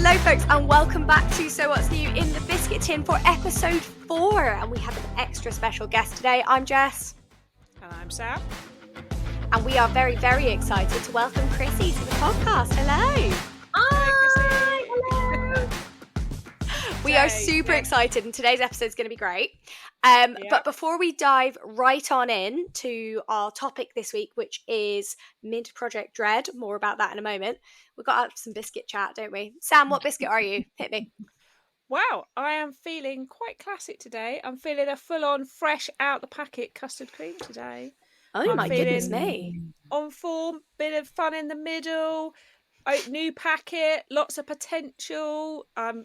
Hello folks and welcome back to So What's New in the Biscuit Tin for episode 4, and we have an extra special guest today. I'm Jess. And I'm Sam. And we are very, very excited to welcome Chrissy to the podcast. Hello. Hi, Hello. We are super excited, and today's episode is going to be great. But before we dive right on in to our topic this week, which is Mint Project Dread, more about that in a moment, we've got to have some biscuit chat, don't we? Sam, what biscuit are you? Hit me. Wow, I am feeling quite classic today. I'm feeling a full-on, fresh out the packet custard cream today. Oh, I'm my goodness me. On form, bit of fun in the middle, new packet, lots of potential. I'm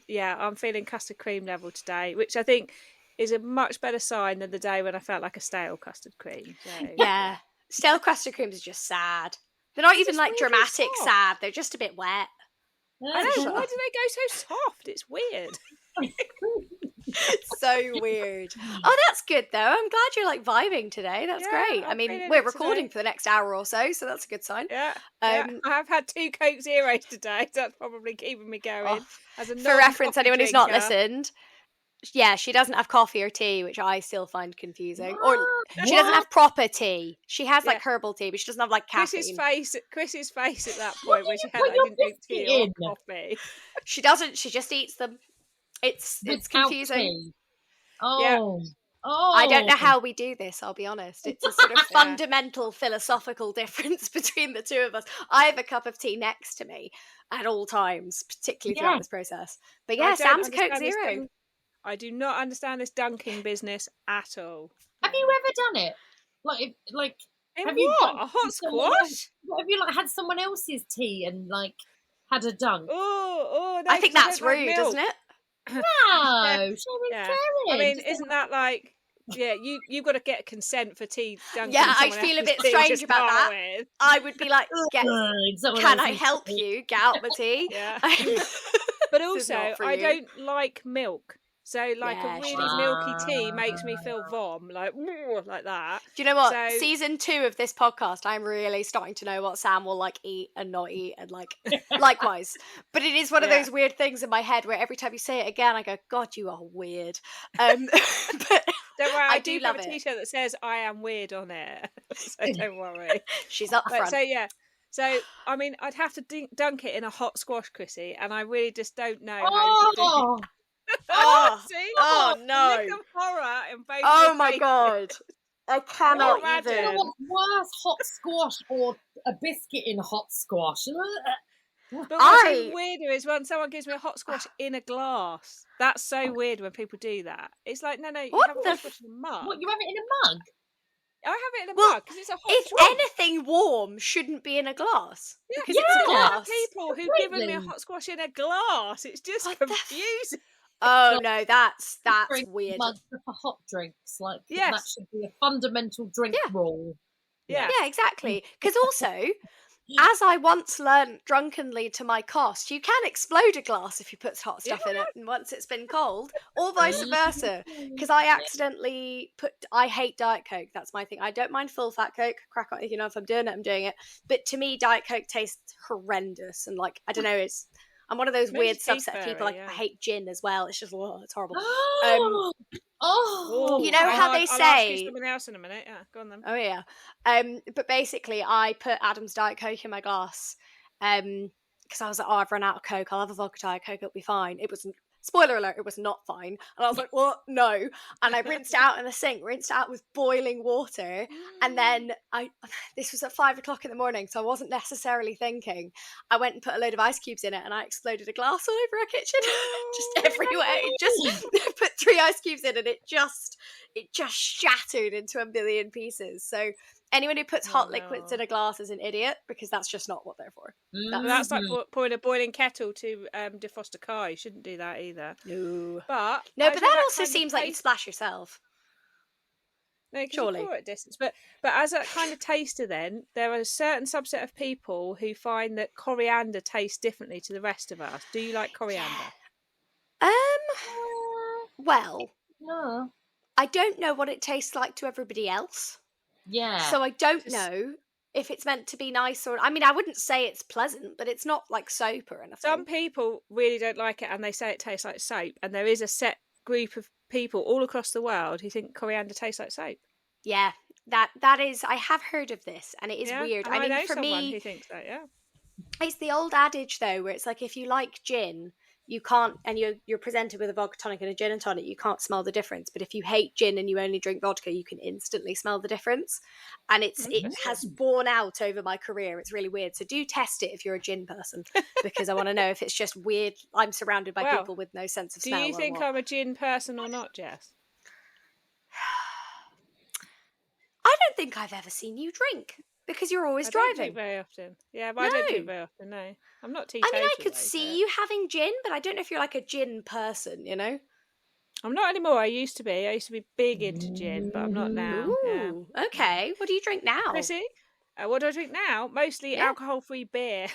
feeling custard cream level today, which I think is a much better sign than the day when I felt like a stale custard cream. So. Yeah, stale custard creams are just sad. They're not even like really dramatic soft. sad. They're just a bit wet. I know, why do they go so soft? It's weird. So weird. Oh, that's good though. I'm glad you're like vibing today. That's great. I mean, we're recording for the next hour or so that's a good sign. Yeah. I have had 2 Coke Zeros today, so that's probably keeping me going. For reference, anyone who's not listened, yeah, she doesn't have coffee or tea, which I still find confusing. Or she doesn't have proper tea. She has like herbal tea, but she doesn't have like caffeine. Chris's face at that point when she had I didn't drink tea or coffee. She doesn't. She just eats them. It's confusing. Oh. I don't know how we do this, I'll be honest. It's a sort of fundamental philosophical difference between the two of us. I have a cup of tea next to me at all times, particularly throughout this process. But yeah, Sam's Coke Zero. I do not understand this dunking business at all. Have you ever done it? Have you what? A hot squash? Have you had someone else's tea and had a dunk? Oh, no, I think that's rude, isn't it? No, sharing. I mean, isn't that like? Yeah, you've got to get consent for tea dunking. Yeah, I feel a bit strange about that. I would be like, can I help you? Get out my tea. Yeah. But also, I don't like milk. So, a really milky tea makes me feel vom, like that. Do you know what? So, Season 2 of this podcast, I'm really starting to know what Sam will eat and not eat, and likewise. But it is one of those weird things in my head where every time you say it again, I go, God, you are weird. But don't worry, I do love have a T-shirt that says "I am weird" on it, so don't worry. She's up front. So I mean, I'd have to dunk it in a hot squash, Chrissy, and I really just don't know how to do it. No! Look of horror in both. Oh my God! I cannot imagine. You know what's worse, hot squash or a biscuit in hot squash? But what's weirder is when someone gives me a hot squash in a glass. That's so weird when people do that. It's like, no, you have a hot squash in a mug. What, you have it in a mug? I have it in a mug because it's a hot If squash. anything warm shouldn't be in a glass. Yeah, because it's a glass. People who've given me a hot squash in a glass. It's just confusing. Oh no, that's weird. Mugs for hot drinks, that should be a fundamental drink rule. Yeah, exactly. Because also, as I once learned drunkenly to my cost, you can explode a glass if you put hot stuff in it, and once it's been cold, or vice versa. Because I accidentally I hate Diet Coke. That's my thing. I don't mind full fat Coke. Crack on, if I'm doing it, I'm doing it. But to me, Diet Coke tastes horrendous, and I don't know, I'm one of those weird subset of people. I hate gin as well. It's just it's horrible. You know how they say. I'll ask you something else in a minute. Yeah, go on then. Oh yeah. But basically, I put Adam's Diet Coke in my glass. Because I was like, I've run out of Coke. I'll have a vodka Diet Coke. It'll be fine. It wasn't. Spoiler alert, it was not fine. And I was like, what? No. And I rinsed it out in the sink, rinsed it out with boiling water. And then this was at 5 o'clock in the morning, so I wasn't necessarily thinking. I went and put a load of ice cubes in it, and I exploded a glass all over our kitchen. Just everywhere. It just put 3 ice cubes in, and it just shattered into a million pieces. So anyone who puts hot liquids in a glass is an idiot, because that's just not what they're for. That's like pouring a boiling kettle to defrost a car. You shouldn't do that either. No. But that also seems like you'd splash yourself. No, surely. You pour at distance. But as a kind of taster, then there are a certain subset of people who find that coriander tastes differently to the rest of us. Do you like coriander? Well, no. I don't know what it tastes like to everybody else. Yeah. So I don't know. if it's meant to be nice or. I mean, I wouldn't say it's pleasant, but it's not like soap or anything. Some people really don't like it, and they say it tastes like soap. And there is a set group of people all across the world who think coriander tastes like soap. Yeah, that is. I have heard of this, and it is weird. And I mean, know for someone me, who thinks that. Yeah, it's the old adage though, where it's like if you like gin, you can't, and you're presented with a vodka tonic and a gin and tonic, you can't smell the difference. But if you hate gin and you only drink vodka, you can instantly smell the difference. And it has borne out over my career. It's really weird. So do test it if you're a gin person, because I want to know if it's just weird. I'm surrounded by people with no sense of smell. Do you think I'm a gin person or not, Jess? I don't think I've ever seen you drink. Because you're always driving. I don't drink very often. Yeah, but I don't drink very often, no. I'm not teetotal. I mean, I could see you having gin, but I don't know if you're like a gin person, you know? I'm not anymore. I used to be. I used to be big into gin, but I'm not now. Ooh, okay. What do you drink now? Chrissy? What do I drink now? Mostly alcohol-free beer.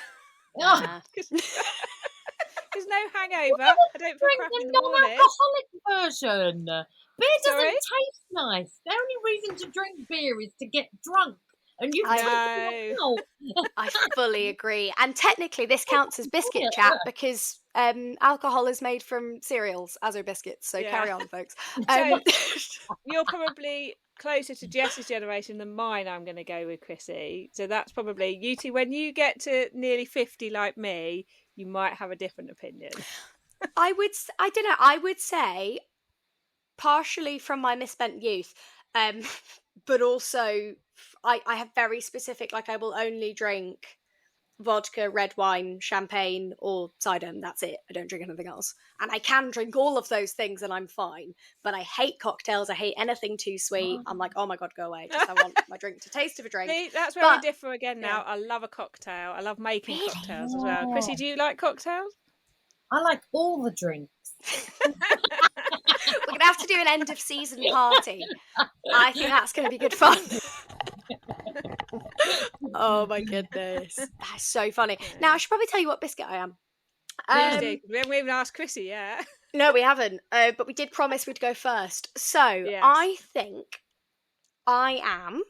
There's no hangover. I don't feel crap in the morning. Non-alcoholic version. Beer doesn't Sorry? taste nice. The only reason to drink beer is to get drunk. And you I fully agree. And technically this counts as biscuit chat because alcohol is made from cereals, as are biscuits. So carry on, folks. So, you're probably closer to Jess's generation than mine, I'm going to go with, Chrissy. So that's probably you two. When you get to nearly 50 like me, you might have a different opinion. I don't know. I would say partially from my misspent youth, but also I have very specific, like I will only drink vodka, red wine, champagne, or cider, and that's it. I don't drink anything else. And I can drink all of those things and I'm fine. But I hate cocktails. I hate anything too sweet. I'm like, oh my God, go away. Just I want my drink to taste of a drink. See, that's where we differ again now. I love a cocktail. I love making cocktails as well. Chrissy, do you like cocktails? I like all the drinks. We're going to have to do an end of season party. I think that's going to be good fun. Oh my goodness. That's so funny. Now, I should probably tell you what biscuit I am. We haven't even asked Chrissy yet. No, we haven't. But we did promise we'd go first. So, yes. I think I am...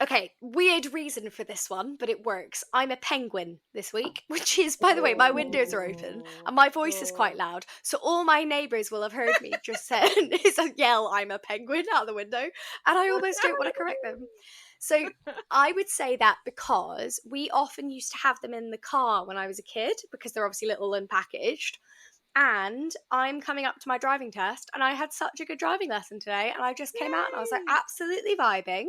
Okay, weird reason for this one, but it works. I'm a penguin this week, which is, by the way, my windows are open and my voice is quite loud. So all my neighbours will have heard me just yell, I'm a penguin out the window. And I almost don't want to correct them. So I would say that because we often used to have them in the car when I was a kid, because they're obviously little and packaged. And I'm coming up to my driving test and I had such a good driving lesson today. And I just came out and I was like, absolutely vibing.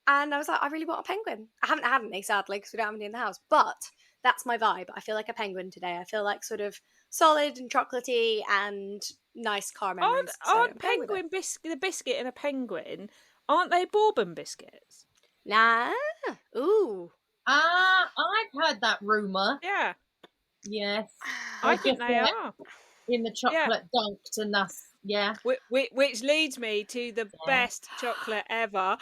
And I was like, I really want a penguin. I haven't had any, sadly, because we don't have any in the house. But that's my vibe. I feel like a penguin today. I feel like sort of solid and chocolatey and nice car memories. Aren't penguin the biscuit and a penguin, aren't they bourbon biscuits? Nah. Ooh. I've heard that rumour. Yeah. Yes. I think they are. In the chocolate dunked and that's, Which leads me to the best chocolate ever.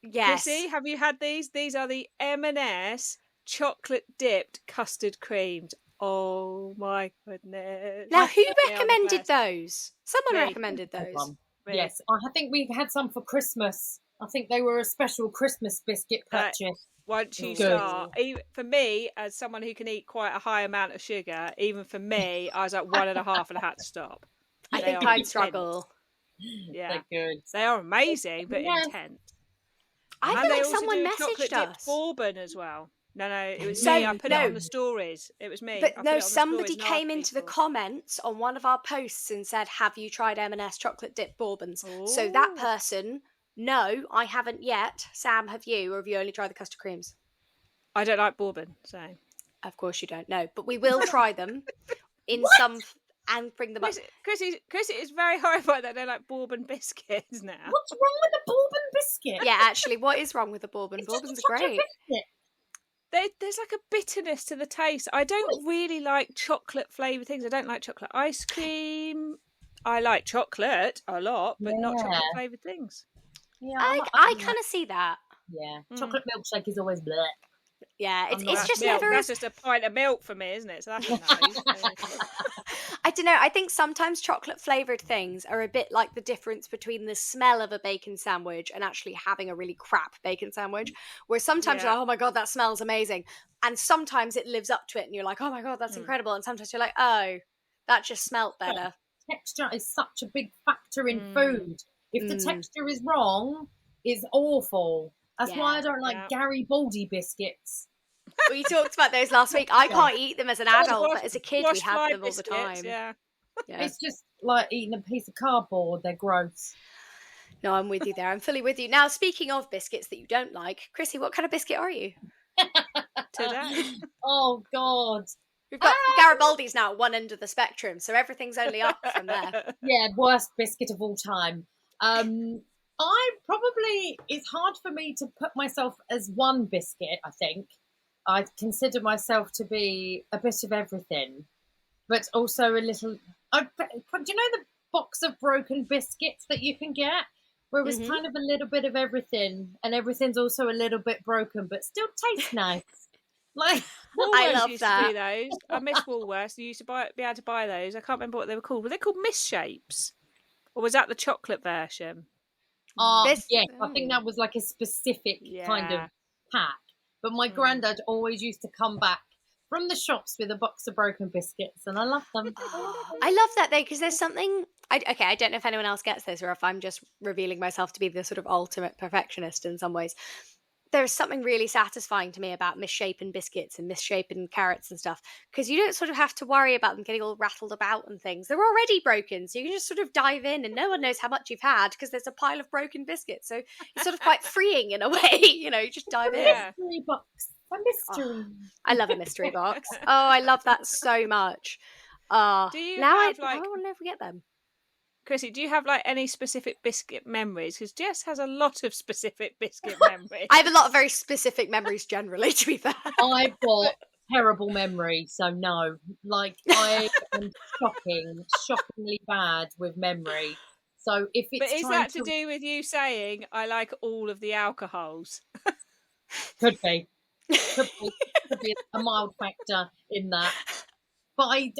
Yes. Chrissy, have you had these? These are the M&S chocolate dipped custard creams. Oh my goodness. Now, who recommended those? Someone recommended those. Yes, I think we had some for Christmas. I think they were a special Christmas biscuit purchase. Once you start, even for me, as someone who can eat quite a high amount of sugar, even for me, I was at 1.5 and I had to stop. I think I'd struggle. Yeah, they're good. They are amazing, but intense. I feel like someone messaged us. Bourbon as well. No, it was me. I put it on the stories. It was me. But no, somebody came into the comments on one of our posts and said, have you tried M&S chocolate dip bourbons? Ooh. So that person, no, I haven't yet. Sam, have you? Or have you only tried the custard creams? I don't like bourbon, so. Of course you don't know. But we will try them in some... and bring them up. Chrissy is very horrified that they like bourbon biscuits now. What's wrong with the bourbon biscuit? Yeah, actually, what is wrong with the bourbon? Bourbons are great. There's like a bitterness to the taste. I don't really like chocolate flavoured things. I don't like chocolate ice cream. I like chocolate a lot, but not chocolate flavoured things. Yeah, I kind of see that. Yeah, chocolate milkshake is always bleh. Yeah, it's just milk. That's just a pint of milk for me, isn't it? So that's nice. don't know. I think sometimes chocolate flavoured things are a bit like the difference between the smell of a bacon sandwich and actually having a really crap bacon sandwich. Where sometimes you're like, oh my God, that smells amazing. And sometimes it lives up to it and you're like, oh my God, that's incredible. And sometimes you're like, oh, that just smelt better. Texture is such a big factor in food. If the texture is wrong, it's awful. That's why I don't like Garibaldi biscuits. We talked about those last week. I can't eat them as an adult, but as a kid we had them all the time. Yeah. It's just like eating a piece of cardboard. They're gross. No, I'm with you there. I'm fully with you. Now, speaking of biscuits that you don't like, Chrissy, what kind of biscuit are you? Today. Oh, God. We've got Garibaldi's now at one end of the spectrum, so everything's only up from there. Yeah, worst biscuit of all time. It's hard for me to put myself as one biscuit, I think. I consider myself to be a bit of everything, but also a little... do you know the box of broken biscuits that you can get? Where it was kind of a little bit of everything, and everything's also a little bit broken, but still tastes nice. Like I love used that. To do those. I miss Woolworths. You used to be able to buy those. I can't remember what they were called. Were they called misshapes? Or was that the chocolate version? Yes, I think that was like a specific kind of pack. But my granddad always used to come back from the shops with a box of broken biscuits, and I love them. I love that though, because there's something... I don't know if anyone else gets this or if I'm just revealing myself to be the sort of ultimate perfectionist in some ways. There's something really satisfying to me about misshapen biscuits and misshapen carrots and stuff, because you don't sort of have to worry about them getting all rattled about and things. They're already broken, so you can just sort of dive in and no one knows how much you've had because there's a pile of broken biscuits. So it's sort of quite freeing in a way, you just dive in. Mystery box. A mystery. Oh, I love a mystery box. Oh, I love that so much. Do you I will never get them. Chrissy, do you have like any specific biscuit memories? Because Jess has a lot of specific biscuit memories. I have a lot of very specific memories generally, to be fair. I've got terrible memory, so no. Like, I am shockingly bad with memory. So if it's... But is that to do with you saying, I like all of the alcohols? Could be. Could be a mild factor in that. But I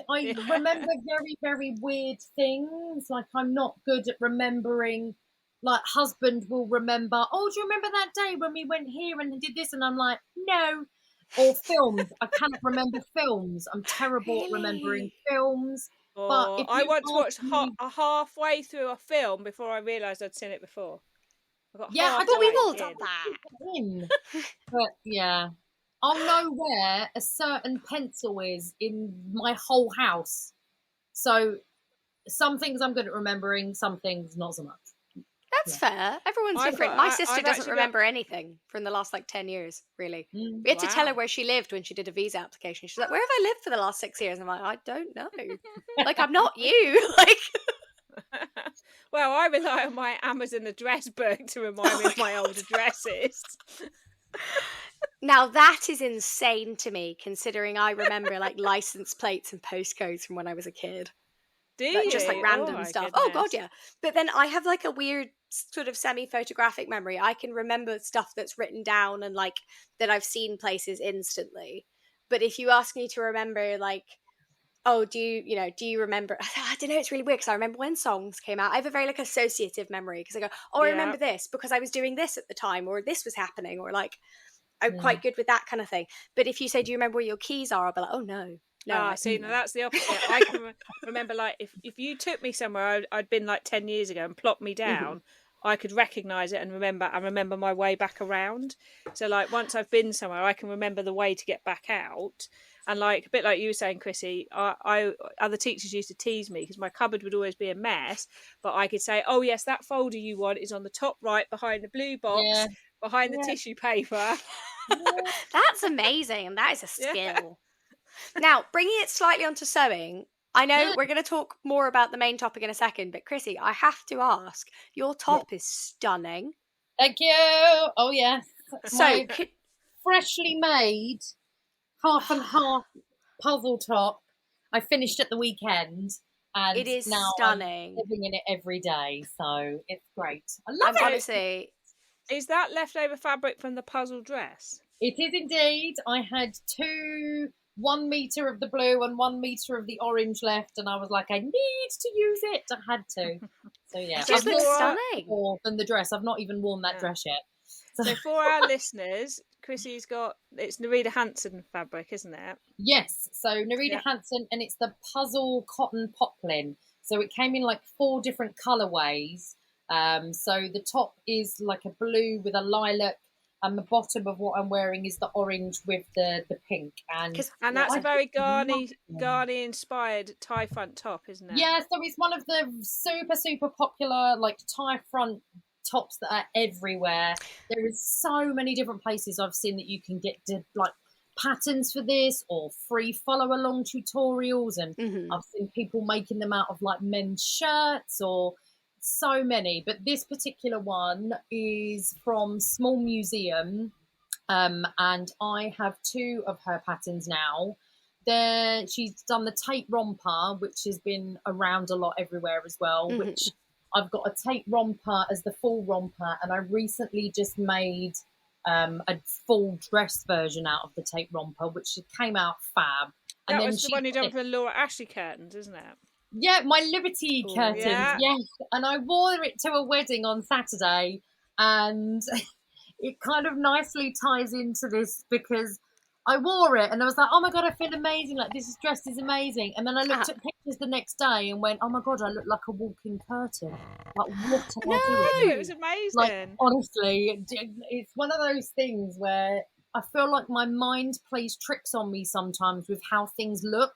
remember very, very weird things. Like, I'm not good at remembering. Like, husband will remember, oh, do you remember that day when we went here and did this? And I'm like, no. Or films. I cannot remember films. I'm terrible at remembering films. But I once watched halfway through a film before I realised I'd seen it before. I thought we've all done that. But, yeah. I'll know where a certain pencil is in my whole house. So some things I'm good at remembering, some things not so much. That's fair. Everyone's different. My sister doesn't remember anything from the last 10 years, really. We had to tell her where she lived when she did a visa application. She's like, where have I lived for the last 6 years? I'm like, I don't know. Like, I'm not you. Like... Well, I rely on my Amazon address book to remind me of my old addresses. Now that is insane to me, considering I remember like license plates and postcodes from when I was a kid. Do you? Just like random stuff. Goodness. Oh God, yeah. But then I have like a weird sort of semi-photographic memory. I can remember stuff that's written down and like that I've seen places instantly. But if you ask me to remember like, oh, do you remember? I don't know. It's really weird because I remember when songs came out. I have a very like associative memory because I go, oh, I remember this because I was doing this at the time, or this was happening, or like I'm quite good with that kind of thing. But if you say, do you remember where your keys are? I'll be like, oh no. No, see, now that's the opposite. I can remember, like, if you took me somewhere I'd been like 10 years ago and plopped me down, I could recognise it and remember my way back around. So, like, once I've been somewhere, I can remember the way to get back out. And, like, a bit like you were saying, Chrissy, other teachers used to tease me because my cupboard would always be a mess. But I could say, oh, yes, that folder you want is on the top right behind the blue box, behind the tissue paper. That's amazing. And that is a skill. Now, bringing it slightly onto sewing, I know we're going to talk more about the main topic in a second, but Chrissy, I have to ask, your top is stunning. Thank you. Oh, yes. So, freshly made, half and half puzzle top. I finished at the weekend. And it is now stunning. I'm living in it every day, so it's great. I love it. Honestly, is that leftover fabric from the puzzle dress? It is indeed. I had 2 1 meter of the blue and 1 meter of the orange left, and I was like, I need to use it. I had to. So yeah, It just I've looks more stunning. than the dress. I've not even worn that dress yet. So for our listeners, Chrissy's got, it's Nerida Hansen fabric, isn't it? Yes, so Nerida Hansen, and it's the puzzle cotton poplin. So it came in like 4 different colorways. So the top is like a blue with a lilac, and the bottom of what I'm wearing is the orange with the pink. And that's a very Ghani inspired tie front top, isn't it? Yeah, so it's one of the super popular like tie front tops that are everywhere. There is so many different places I've seen that you can get like patterns for this, or free follow along tutorials, and I've seen people making them out of like men's shirts, or so many. But this particular one is from Small Museum, and I have 2 of her patterns now. She's done the Tate romper, which has been around a lot everywhere as well, which I've got a Tate romper as the full romper, and I recently just made a full dress version out of the Tate romper, which came out fab. And that was the one you done for the Laura Ashley curtains, isn't it? Yeah, my Liberty curtains, yes. And I wore it to a wedding on Saturday, and it kind of nicely ties into this, because I wore it and I was like, oh my God, I feel amazing. Like, this dress is amazing. And then I looked at pictures the next day and went, oh my God, I look like a walking curtain. Like, what am I doing? It was amazing. Like, honestly, it's one of those things where I feel like my mind plays tricks on me sometimes with how things look.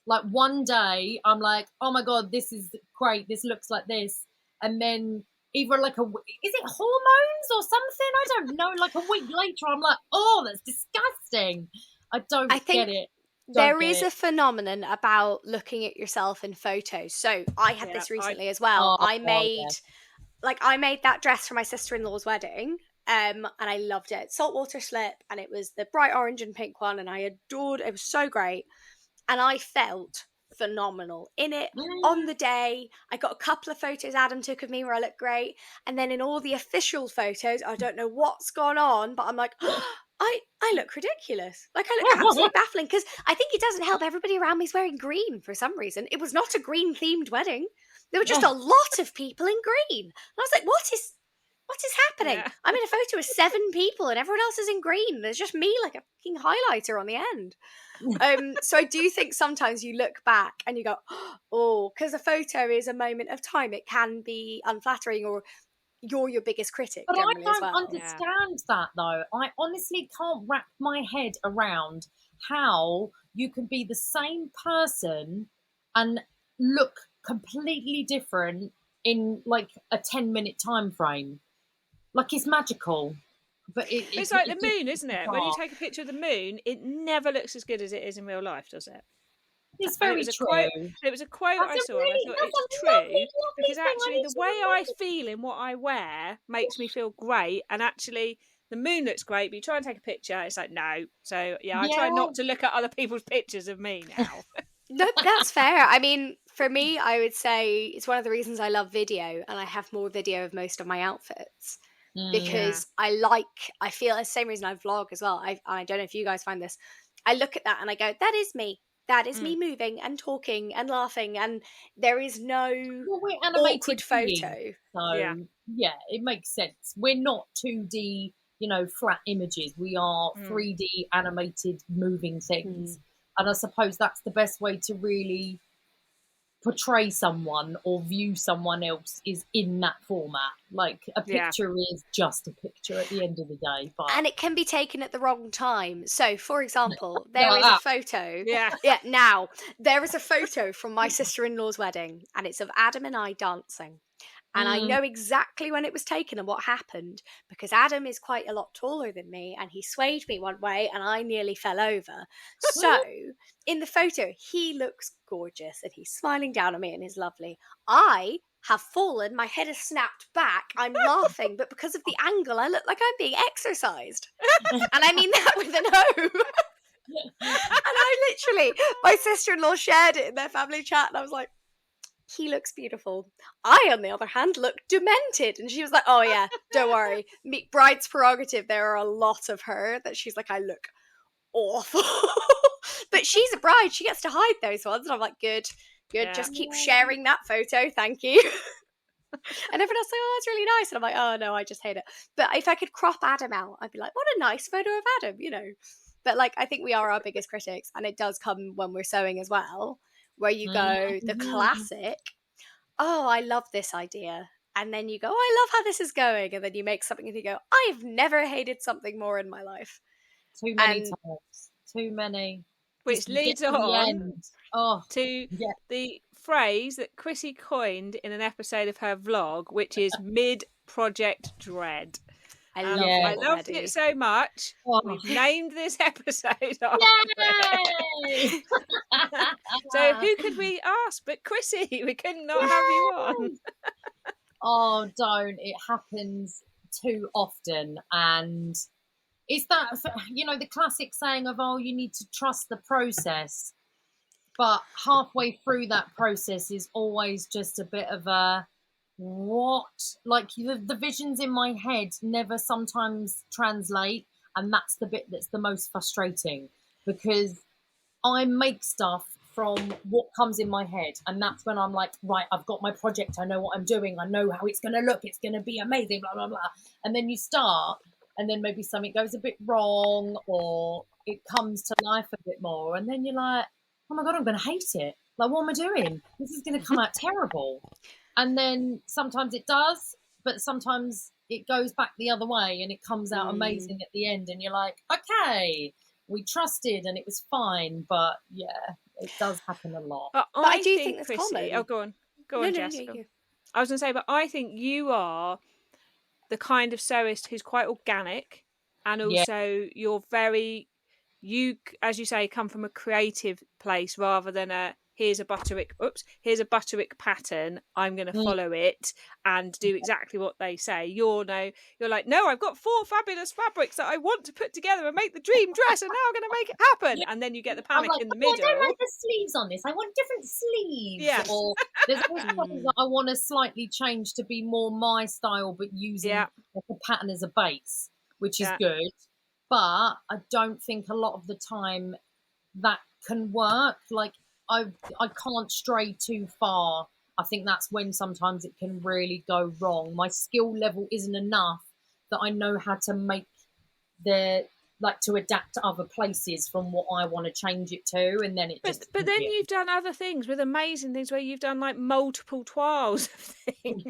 Like, one day I'm like, oh my God, this is great. This looks like this. And then either like is it hormones or something? I don't know. Like, a week later, I'm like, oh, that's disgusting. I think get it. There is a phenomenon about looking at yourself in photos. So I had this recently as well. I made that dress for my sister-in-law's wedding. And I loved it. Saltwater slip, and it was the bright orange and pink one, and I adored it. It was so great. And I felt phenomenal in it on the day. I got a couple of photos Adam took of me where I looked great, and then in all the official photos, I don't know what's gone on, but I'm like, I look ridiculous. Like, I look absolutely baffling, because I think it doesn't help. Everybody around me's wearing green for some reason. It was not a green themed wedding. There were just a lot of people in green, and I was like, what is happening? I'm in a photo with 7 people and everyone else is in green. There's just me, like a fucking highlighter on the end. So I do think sometimes you look back and you go, oh, because a photo is a moment of time. It can be unflattering, or you're your biggest critic. But I don't understand that, though. I honestly can't wrap my head around how you can be the same person and look completely different in like a 10-minute time frame. Like, it's magical. But it's like the moon, isn't it? When you take a picture of the moon, it never looks as good as it is in real life, does it? It's very true. It was a quote I saw, and I thought it's true, because actually the way I feel in what I wear makes me feel great, and actually the moon looks great, but you try and take a picture, it's like, no. So I try not to look at other people's pictures of me now. No, that's fair. I mean, for me, I would say it's one of the reasons I love video, and I have more video of most of my outfits. Because I feel the same reason I vlog as well. I don't know if you guys find this. I look at that and I go, that is me. That is me moving and talking and laughing, and there is no awkward photo. So yeah, it makes sense. We're not 2D, flat images. We are 3D animated moving things. And I suppose that's the best way to really portray someone or view someone else, is in that format. Like, a picture is just a picture at the end of the day, and it can be taken at the wrong time. So, for example, there is a photo now there is a photo from my sister-in-law's wedding, and it's of Adam and I dancing. And I know exactly when it was taken and what happened, because Adam is quite a lot taller than me, and he swayed me one way and I nearly fell over. So in the photo, he looks gorgeous and he's smiling down at me and is lovely. I have fallen, my head is snapped back, I'm laughing, but because of the angle, I look like I'm being exercised. And I mean that with an O. And my sister-in-law shared it in their family chat, and I was like, he looks beautiful. I, on the other hand, look demented. And she was like, oh yeah, don't worry. Bride's prerogative. There are a lot of her that she's like, I look awful. But she's a bride. She gets to hide those ones. And I'm like, good. Yeah. Just keep sharing that photo. Thank you. And everyone else like, oh, it's really nice. And I'm like, oh, no, I just hate it. But if I could crop Adam out, I'd be like, what a nice photo of Adam, you know. But like, I think we are our biggest critics. And it does come when we're sewing as well, where you go, the classic, oh, I love this idea. And then you go, oh, I love how this is going. And then you make something and you go, I've never hated something more in my life. Too many times. Too many. Which Just leads get to the on end. to the phrase that Chrissy coined in an episode of her vlog, which is mid-project dread. I loved it so much. We've named this episode after it. So who could we ask but Chrissy? We couldn't not have you on. Oh, don't. It happens too often. And it's that, you know, the classic saying of, oh, you need to trust the process. But halfway through that process is always just a bit of a, what? Like the visions in my head never sometimes translate. And that's the bit that's the most frustrating, because I make stuff from what comes in my head. And that's when I'm like, right, I've got my project. I know what I'm doing. I know how it's going to look. It's going to be amazing, blah, blah, blah. And then you start, and then maybe something goes a bit wrong, or it comes to life a bit more. And then you're like, oh my God, I'm going to hate it. Like, what am I doing? This is going to come out terrible. And then sometimes it does, but sometimes it goes back the other way and it comes out amazing at the end. And you're like, okay, we trusted and it was fine. But yeah, it does happen a lot. But I do think that's Chrissy, common. Oh, go on, Jess. I was going to say, but I think you are the kind of sewist who's quite organic, and also you're very, you, as you say, come from a creative place rather than a here's a butterick pattern, I'm going to follow it and do exactly what they say. You're like, no, I've got 4 fabulous fabrics that I want to put together and make the dream dress, and now I'm going to make it happen. And then you get the panic in the middle. I don't like the sleeves on this. I want different sleeves. Yes. Or there's always something that I want to slightly change to be more my style, but using the pattern as a base, which is good. But I don't think a lot of the time that can work. Like, I can't stray too far. I think that's when sometimes it can really go wrong. My skill level isn't enough that I know how to make to adapt to other places from what I want to change it to, and then But then you've done other things with amazing things where you've done like multiple toiles of things.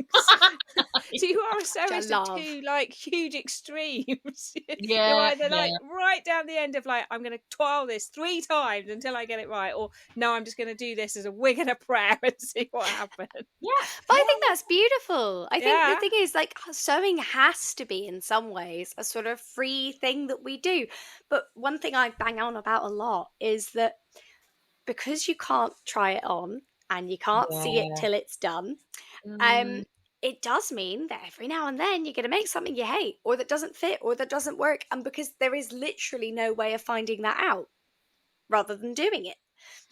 So you are a sewist of 2 like huge extremes. You're either like right down the end of like, I'm going to toil this 3 times until I get it right, or no, I'm just going to do this as a wig and a prayer and see what happens. But I think that's beautiful. I think the thing is, like, sewing has to be in some ways a sort of free thing that we do. But one thing I bang on about a lot is that because you can't try it on and you can't see it till it's done, it does mean that every now and then you're going to make something you hate, or that doesn't fit, or that doesn't work. And because there is literally no way of finding that out rather than doing it.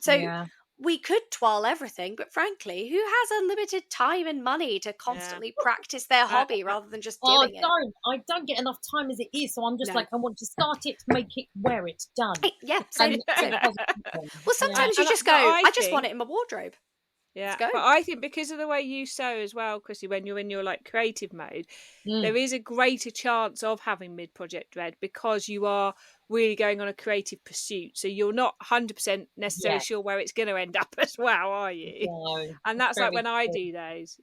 So we could twirl everything, but frankly, who has unlimited time and money to constantly practice their hobby rather than just doing it? I don't get enough time as it is, so I'm just like, I want to start it, make it, wear it, done. Same. Well, sometimes you just go, I just want it in my wardrobe. Yeah, but I think because of the way you sew as well, Chrissy, when you're in your like creative mode, there is a greater chance of having mid-project dread because you are really going on a creative pursuit. So you're not 100% necessarily sure where it's going to end up as well, are you? No, and that's like when I do those,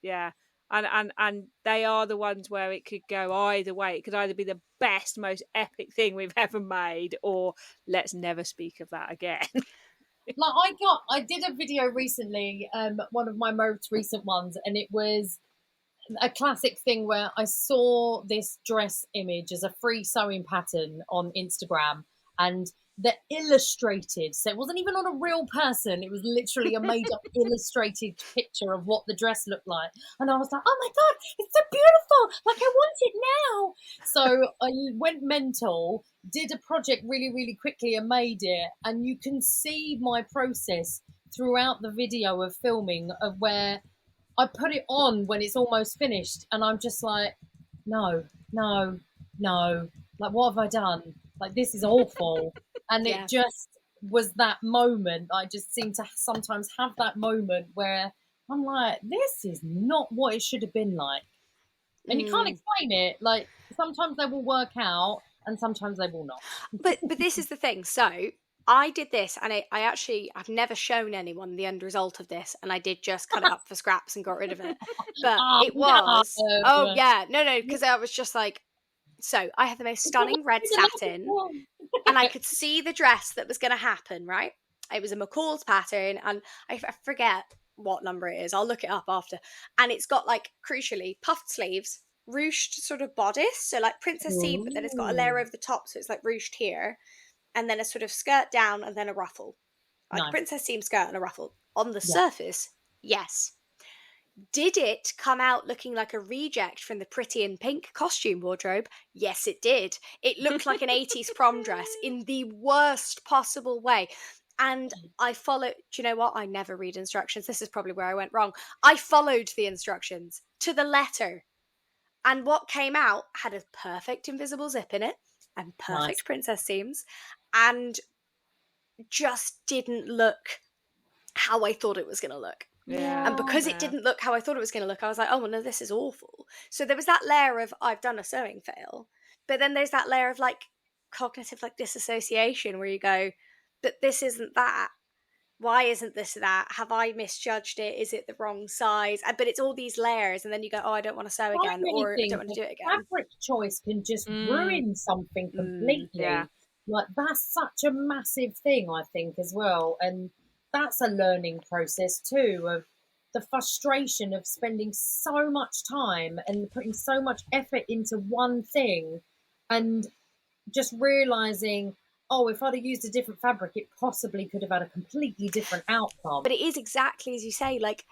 and they are the ones where it could go either way. It could either be the best, most epic thing we've ever made, or let's never speak of that again. Like I did a video recently, one of my most recent ones, and it was a classic thing where I saw this dress image as a free sewing pattern on Instagram, and the illustrated, so it wasn't even on a real person, it was literally a made-up illustrated picture of what the dress looked like, and I was like, oh my God, it's so beautiful, like I want it now. So I went mental, did a project really, really quickly and made it, and you can see my process throughout the video of filming of where I put it on when it's almost finished, and I'm just like, no, like what have I done? Like, this is awful. And Yeah. it just was that moment. I just seem to sometimes have that moment where I'm like, this is not what it should have been like. And you can't explain it. Like, sometimes they will work out and sometimes they will not. But this is the thing. So I did this, and I've never shown anyone the end result of this, and I did just cut it up for scraps and got rid of it. But Oh, it was, no. oh yeah, no, because I was just like, so I had the most stunning red satin, and I could see the dress that was going to happen, right? It was a McCall's pattern, and I forget what number it is. I'll look it up after. And it's got, like, crucially, puffed sleeves, ruched sort of bodice, so like Princess Seed, but then it's got a layer over the top, so it's like ruched here, and then a sort of skirt down, and then a ruffle. Like a Princess Seed skirt and a ruffle. On the surface, yes. Did it come out looking like a reject from the Pretty in Pink costume wardrobe? Yes, it did. It looked like an 80s prom dress in the worst possible way. And I followed, do you know what? I never read instructions. This is probably where I went wrong. I followed the instructions to the letter. And what came out had a perfect invisible zip in it and perfect princess seams, and just didn't look how I thought it was going to look. Yeah. And because it didn't look how I thought it was going to look, I was like, oh, well, no, this is awful. So there was that layer of, I've done a sewing fail. But then there's that layer of, like, cognitive, like, disassociation where you go, but this isn't that. Why isn't this that? Have I misjudged it? Is it the wrong size? But it's all these layers, and then you go, oh, I don't want to sew again, or I don't want to do it again. Fabric choice can just ruin something completely. Yeah. Like, that's such a massive thing, I think, as well. And that's a learning process too, of the frustration of spending so much time and putting so much effort into one thing, and just realizing, oh, if I'd have used a different fabric, it possibly could have had a completely different outcome. But it is exactly as you say. Like,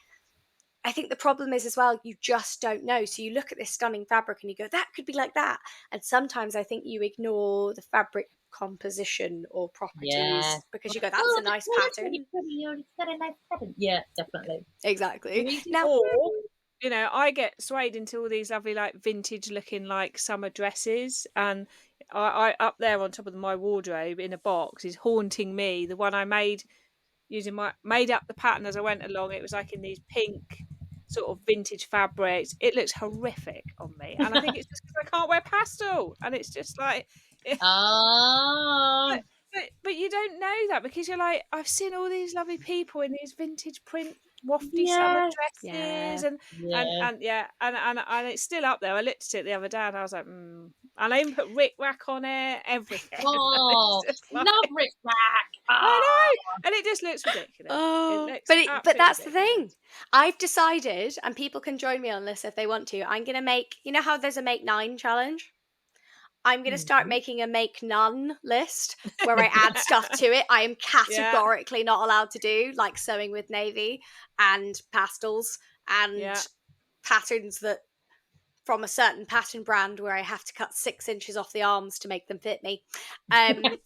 I think the problem is as well, you just don't know. So you look at this stunning fabric and you go, that could be like that. And sometimes I think you ignore the fabric composition or properties because you go, that's a nice pattern. Yeah, definitely. Exactly. Now, or, you know, I get swayed into all these lovely, like, vintage looking, like, summer dresses, and I up there on top of my wardrobe in a box is haunting me. The one I made made up the pattern as I went along. It was like in these pink sort of vintage fabrics. It looks horrific on me, and I think it's just because I can't wear pastel, and it's just like, but you don't know that because you're like, I've seen all these lovely people in these vintage print wafty summer dresses, and it's still up there. I looked at it the other day and I was like, and I even put Rick Rack on it, everything. Oh, like, love Rick Rack. I know, and it just looks ridiculous. But that's the thing. I've decided, and people can join me on this if they want to. I'm gonna make, you know how there's a make 9 challenge? I'm going to start making a make none list where I add stuff to it. I am categorically not allowed to do, like sewing with navy and pastels and patterns that from a certain pattern brand where I have to cut 6 inches off the arms to make them fit me. And,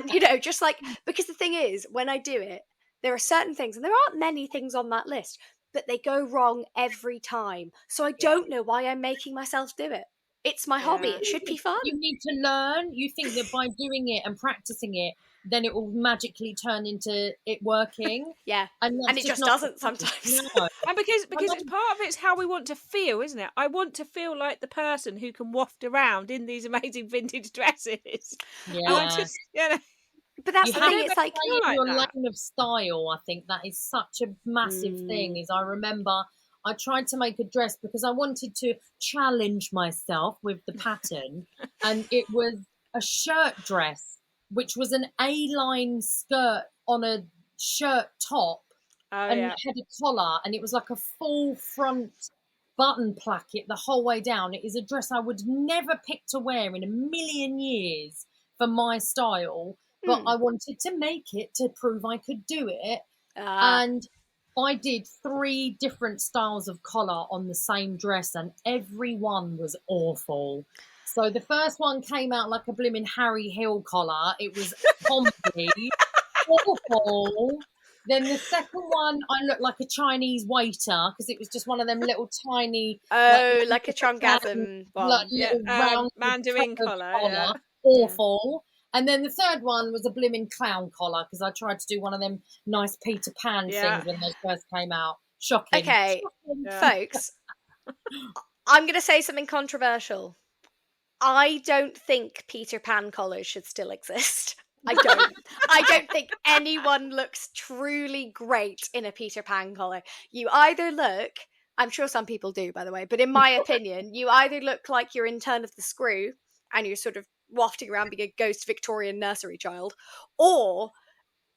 you know, just like, because the thing is, when I do it, there are certain things, and there aren't many things on that list, but they go wrong every time. So I don't know why I'm making myself do it. It's my hobby. It should be fun. You need to learn. You think that by doing it and practicing it, then it will magically turn into it working. And it just doesn't sometimes. No. And because it's part of it's how we want to feel, isn't it? I want to feel like the person who can waft around in these amazing vintage dresses. Yeah. But that's the thing. It's like your lane of style. I think that is such a massive thing. Is I remember I tried to make a dress because I wanted to challenge myself with the pattern, and it was a shirt dress, which was an A-line skirt on a shirt top, and it had a collar, and it was like a full front button placket the whole way down. It is a dress I would never pick to wear in a million years for my style, but I wanted to make it to prove I could do it, and I did 3 different styles of collar on the same dress, and every one was awful. So the first one came out like a blimmin' Harry Hill collar. It was comedy, awful. Then the second one, I looked like a Chinese waiter because it was just one of them little tiny... like a chongasm one. Little round Mandarin collar. Awful. And then the third one was a blimmin' clown collar because I tried to do one of them nice Peter Pan things when those first came out. Shocking. Okay, Shocking. folks, I'm going to say something controversial. I don't think Peter Pan collars should still exist. I don't. I don't think anyone looks truly great in a Peter Pan collar. You either look, I'm sure some people do, by the way, but in my opinion, you either look like you're in Turn of the Screw and you're sort of wafting around being a ghost Victorian nursery child, or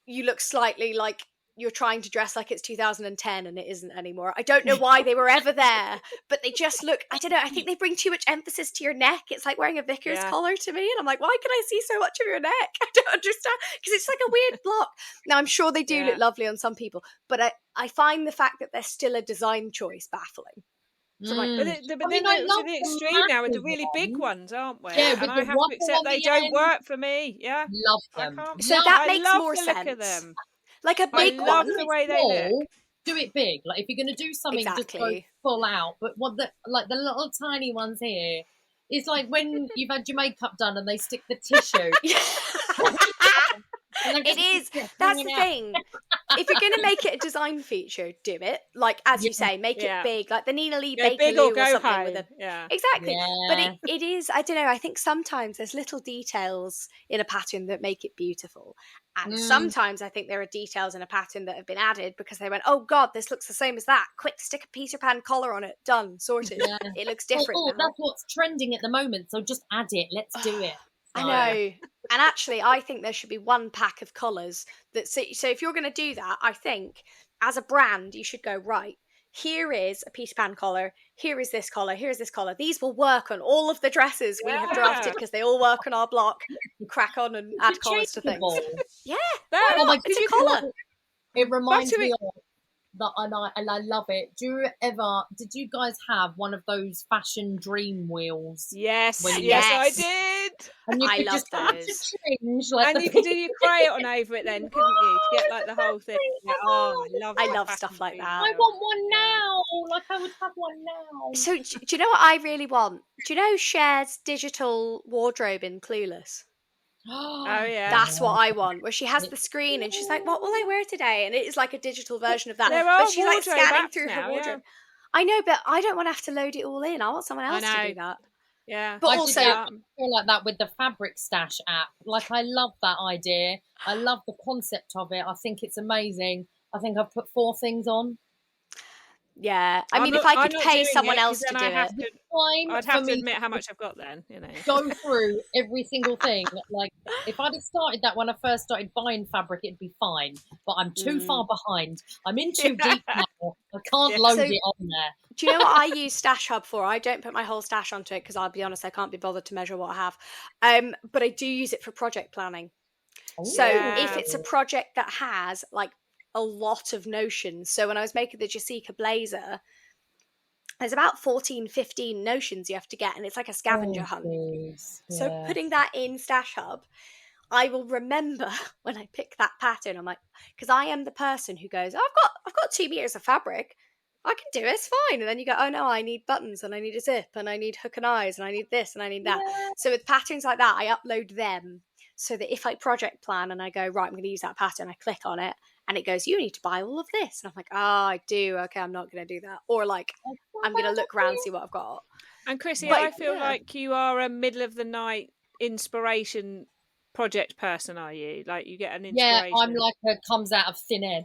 you look slightly like you're trying to dress like it's 2010 and it isn't anymore. I don't know why they were ever there, but they just look, I don't know, I think they bring too much emphasis to your neck. It's like wearing a vicar's collar to me. And I'm like, why can I see so much of your neck? I don't understand. Because it's like a weird block. Now, I'm sure they do look lovely on some people, but I find the fact that they're still a design choice baffling. So but then they're to the extreme now with the really big ones, aren't we? Yeah, and I have to accept they don't work for me. Yeah, love them. So that makes more sense. Look at them. Like a big I love one. the way they look. Do it big. Like if you're going to do something, just go full out. But what the little tiny ones here, it's like when you've had your makeup done and they stick the tissue. It is. That's the thing. If you're going to make it a design feature, do it. Like, as you say, make it big. Like the Nina Lee Bakerloo or something. Home. With a, exactly. Yeah. But it is, I don't know, I think sometimes there's little details in a pattern that make it beautiful. And sometimes I think there are details in a pattern that have been added because they went, oh God, this looks the same as that. Quick, stick a Peter Pan collar on it. Done. Sorted. Yeah. It looks different now. That's what's trending at the moment. So just add it. Let's do it. I know. And actually, I think there should be one pack of colours. So if you're going to do that, I think as a brand, you should go, right, here is a Peter Pan collar, here is this collar, here's this collar. These will work on all of the dresses we have drafted because they all work on our block. Crack on and add collars to things. Yeah. It's a collar. It reminds me of that, and I love it. Did you guys have one of those fashion dream wheels? Yes, I did. And you could just those. And you could do your crayon over it then, couldn't you? To get like the whole thing. I love stuff like that. I want one now. Like I would have one now. So do you know what I really want? Do you know Cher's digital wardrobe in Clueless? Oh yeah, that's what I want. Where she has the screen and she's like, "What will I wear today?" And it is like a digital version of that. But she's like scanning through now, her wardrobe. Yeah. I know, but I don't want to have to load it all in. I want someone else to do that. Yeah, but also I feel like that with the Fabric Stash app. Like I love that idea. I love the concept of it. I think it's amazing. I think I've put 4 things on. Yeah, I mean, if I could pay someone else to do it, I'd have to admit how much I've got then, you know. Go through every single thing. Like, if I'd have started that when I first started buying fabric, it'd be fine. But I'm too far behind. I'm in too deep now. I can't load it on there. Do you know what I use Stash Hub for? I don't put my whole stash onto it because I'll be honest, I can't be bothered to measure what I have. But I do use it for project planning. So if it's a project that has like a lot of notions. So when I was making the Jessica blazer, there's about 15 notions you have to get, and it's like a scavenger hunt. So putting that in Stash Hub, I will remember when I pick that pattern. I'm like, because I am the person who goes, I've got 2 meters of fabric. I can do it, it's fine. And then you go, oh no, I need buttons and I need a zip and I need hook and eyes and I need this and I need that. Yeah. So with patterns like that, I upload them so that if I project plan and I go, right, I'm going to use that pattern, I click on it and it goes, you need to buy all of this. And I'm like, I do. Okay, I'm not going to do that. Or like, I'm going to look around, see what I've got. And Chrissy, I feel like you are a middle of the night inspiration project person, are you? Like you get an inspiration. Yeah, I'm like a comes out of thin air.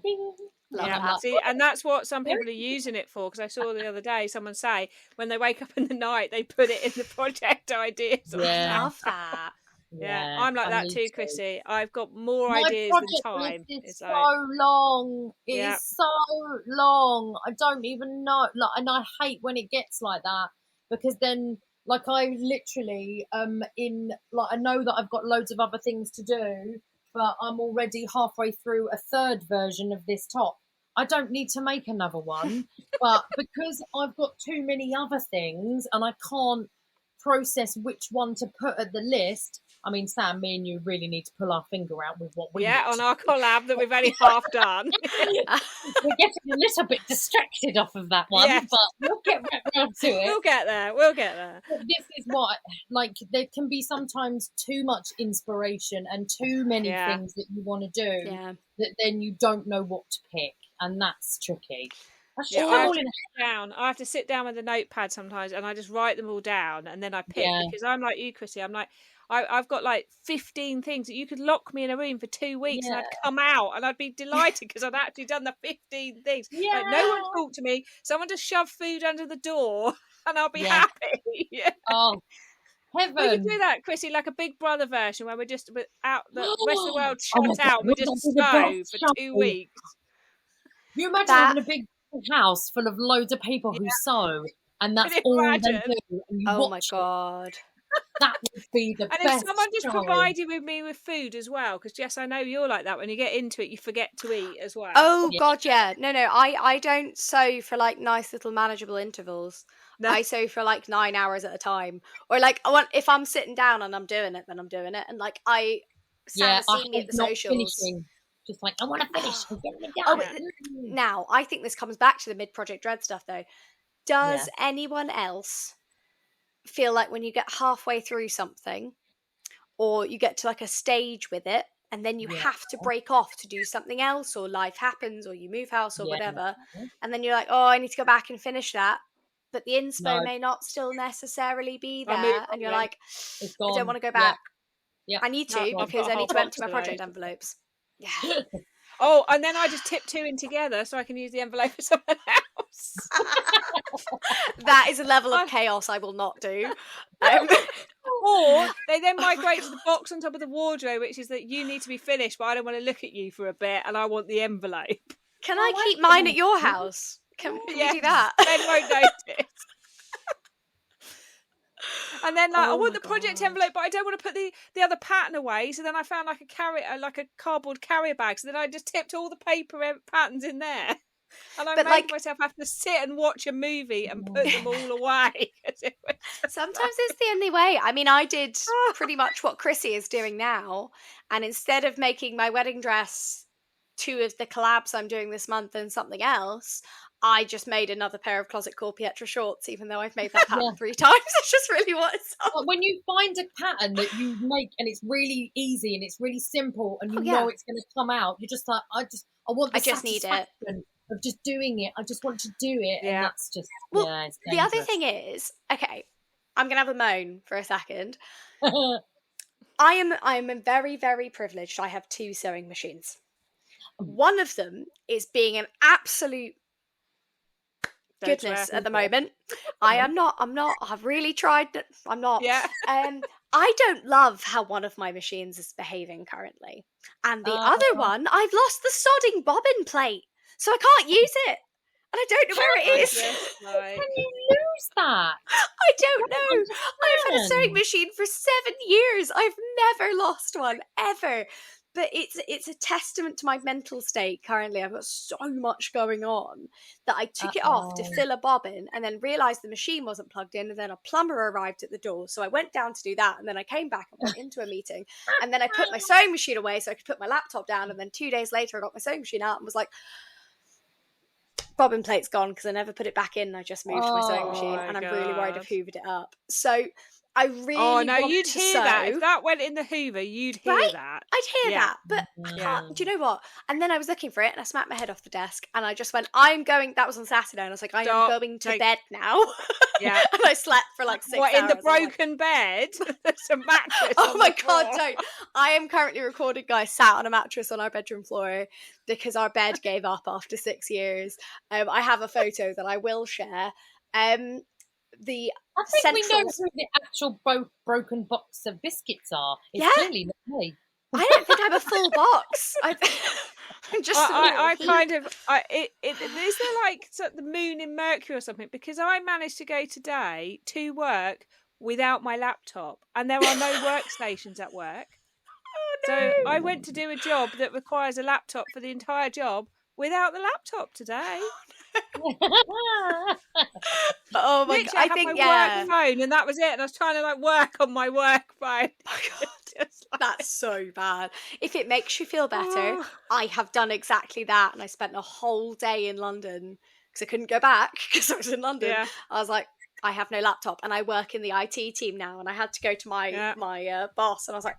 See, and that's what some people are using it for, because I saw the other day someone say when they wake up in the night they put it in the project ideas. I love that. Yeah, I'm like that too, Chrissy. I've got more ideas than time. It's so long. It is so long. I don't even know. Like, and I hate when it gets like that, because then, like, I literally I know that I've got loads of other things to do, but I'm already halfway through a 3rd version of this top. I don't need to make another one, but because I've got too many other things and I can't process which one to put at the list, I mean, Sam, me and you really need to pull our finger out with what we need on to our collab that we've only half done. We're getting a little bit distracted off of that one, Yes. but we'll get back round to it. We'll get there. But this is what, like, there can be sometimes too much inspiration and too many things that you want to do that then you don't know what to pick, and that's tricky. I have to sit down with a notepad sometimes, and I just write them all down, and then I pick because I'm like you, Chrissy. I'm like, I've got like 15 things that you could lock me in a room for 2 weeks and I'd come out and I'd be delighted because I'd actually done the 15 things. Like, no one talked to me. Someone just shoved food under the door and I'll be happy. Oh, heaven. We could do that, Chrissy, like a Big Brother version where we're just out, the rest of the world shut out. We just sew for 2 weeks. You imagine having a big house full of loads of people who sew, and that's all they do. And you watch my God. That would be the best. And if someone just provided me with food as well, because Jess, I know you're like that. When you get into it, you forget to eat as well. Oh God, yeah. No, I don't sew for like nice little manageable intervals. No. I sew for like 9 hours at a time, or like if I'm sitting down and I'm doing it, then I'm doing it. And like Sam has seen me at the socials. Finishing. Just like, I want to finish. Now, I think this comes back to the mid-project dread stuff, though. Does anyone else feel like when you get halfway through something, or you get to like a stage with it, and then you have to break off to do something else, or life happens, or you move house, or whatever, and then you're like, oh, I need to go back and finish that, but the inspo may not still necessarily be there, and you're like, I don't want to go back. I need to, because I need to empty my project envelopes. Yeah. Oh, and then I just tip 2 in together so I can use the envelope for someone else. That is a level of chaos I will not do. Or they then migrate to the box on top of the wardrobe, which is that you need to be finished, but I don't want to look at you for a bit, and I want the envelope. Can I keep mine at your house? Can we do that? Ben won't notice. And then I want the project envelope, but I don't want to put the other pattern away. So then I found like a cardboard carrier bag. So then I just tipped all the paper patterns in there, and I made myself have to sit and watch a movie and put them all away. Sometimes it's the only way. I mean, I did pretty much what Chrissy is doing now, and instead of making my wedding dress 2 of the collabs I'm doing this month and something else, I just made another pair of Closet Core Pietra shorts, even though I've made that pattern 3 times. It's just really what it's on. When you find a pattern that you make and it's really easy and it's really simple and you know it's going to come out, you're just like, I want the satisfaction of just doing it. I just want to do it. And that's just, it's the other thing is, okay, I'm going to have a moan for a second. I am very, very privileged. I have 2 sewing machines. One of them is being an absolute goodness at the moment. I'm not. I've really tried. I'm not. I don't love how one of my machines is behaving currently. And the other one, I've lost the sodding bobbin plate. So I can't use it. And I don't know where it is. Can you lose that? I don't know. I've had a sewing machine for 7 years. I've never lost one, ever. But it's a testament to my mental state currently. I've got so much going on that I took it off to fill a bobbin and then realised the machine wasn't plugged in, and then a plumber arrived at the door. So I went down to do that, and then I came back and went into a meeting, and then I put my sewing machine away so I could put my laptop down, and then 2 days later I got my sewing machine out and was like, bobbin plate's gone because I never put it back in. I just moved my sewing machine, and I'm really worried I've hoovered it up. So I really want you'd to hear sew. that. If that went in the Hoover, you'd hear that. I'd hear that, but I can't. Do you know what? And then I was looking for it, and I smacked my head off the desk, and I just went, I'm going, that was on Saturday, and I was like, I am going to bed now. Yeah. And I slept for like 6 hours. In the broken bed? There's a mattress Oh my God, don't. I am currently recording, guys, sat on a mattress on our bedroom floor because our bed gave up after 6 years. I have a photo that I will share. I think we know who the actual broken box of biscuits are. It's clearly not me. I don't think I'm a full box. I'm just. Is there like the moon in Mercury or something? Because I managed to go today to work without my laptop, and there are no workstations at work. So I went to do a job that requires a laptop for the entire job without the laptop today. Oh my Literally, god! I I had think my work phone, and that was it. And I was trying to like work on my work phone. Oh god, Just like- that's so bad. If it makes you feel better, Oh. I have done exactly that, and I spent a whole day in London because I couldn't go back because I was in London. Yeah, I was like, I have no laptop, and I work in the IT team now, and I had to go to my yeah. boss, and I was like,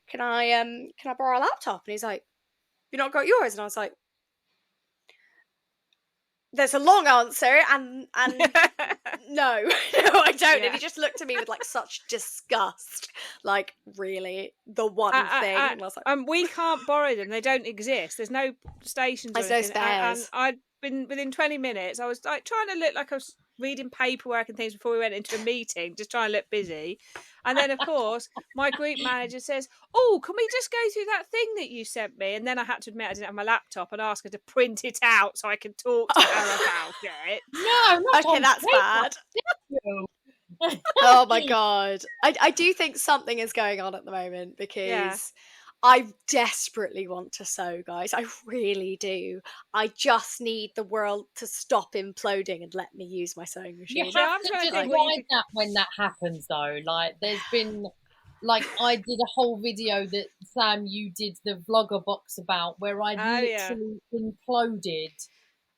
can I borrow a laptop? And he's like, you not got yours? And I was like, there's a long answer, and no, no, I don't. Yeah. And he just looked at me with like such disgust, like really the one thing. And I was like, we can't borrow them. They don't exist. There's no stations or there's no anything. And spares. I'd been within 20 minutes. I was like trying to look like I was reading paperwork and things before we went into a meeting, just trying to look busy. And then, of course, my group manager says, "Oh, can we just go through that thing that you sent me?" And then I had to admit I didn't have my laptop and ask her to print it out so I could talk to her about it. No, not Okay, on that's paper. bad. No. Oh my god, I do think something is going on at the moment because Yeah. I desperately want to sew, guys. I really do. I just need the world to stop imploding and let me use my sewing You machine. Yeah, have I'm to trying to just think what you ride that when that happens, though. Like, there's been, like, I did a whole video that Sam, you did the vlogger box about, where I Oh, yeah. literally imploded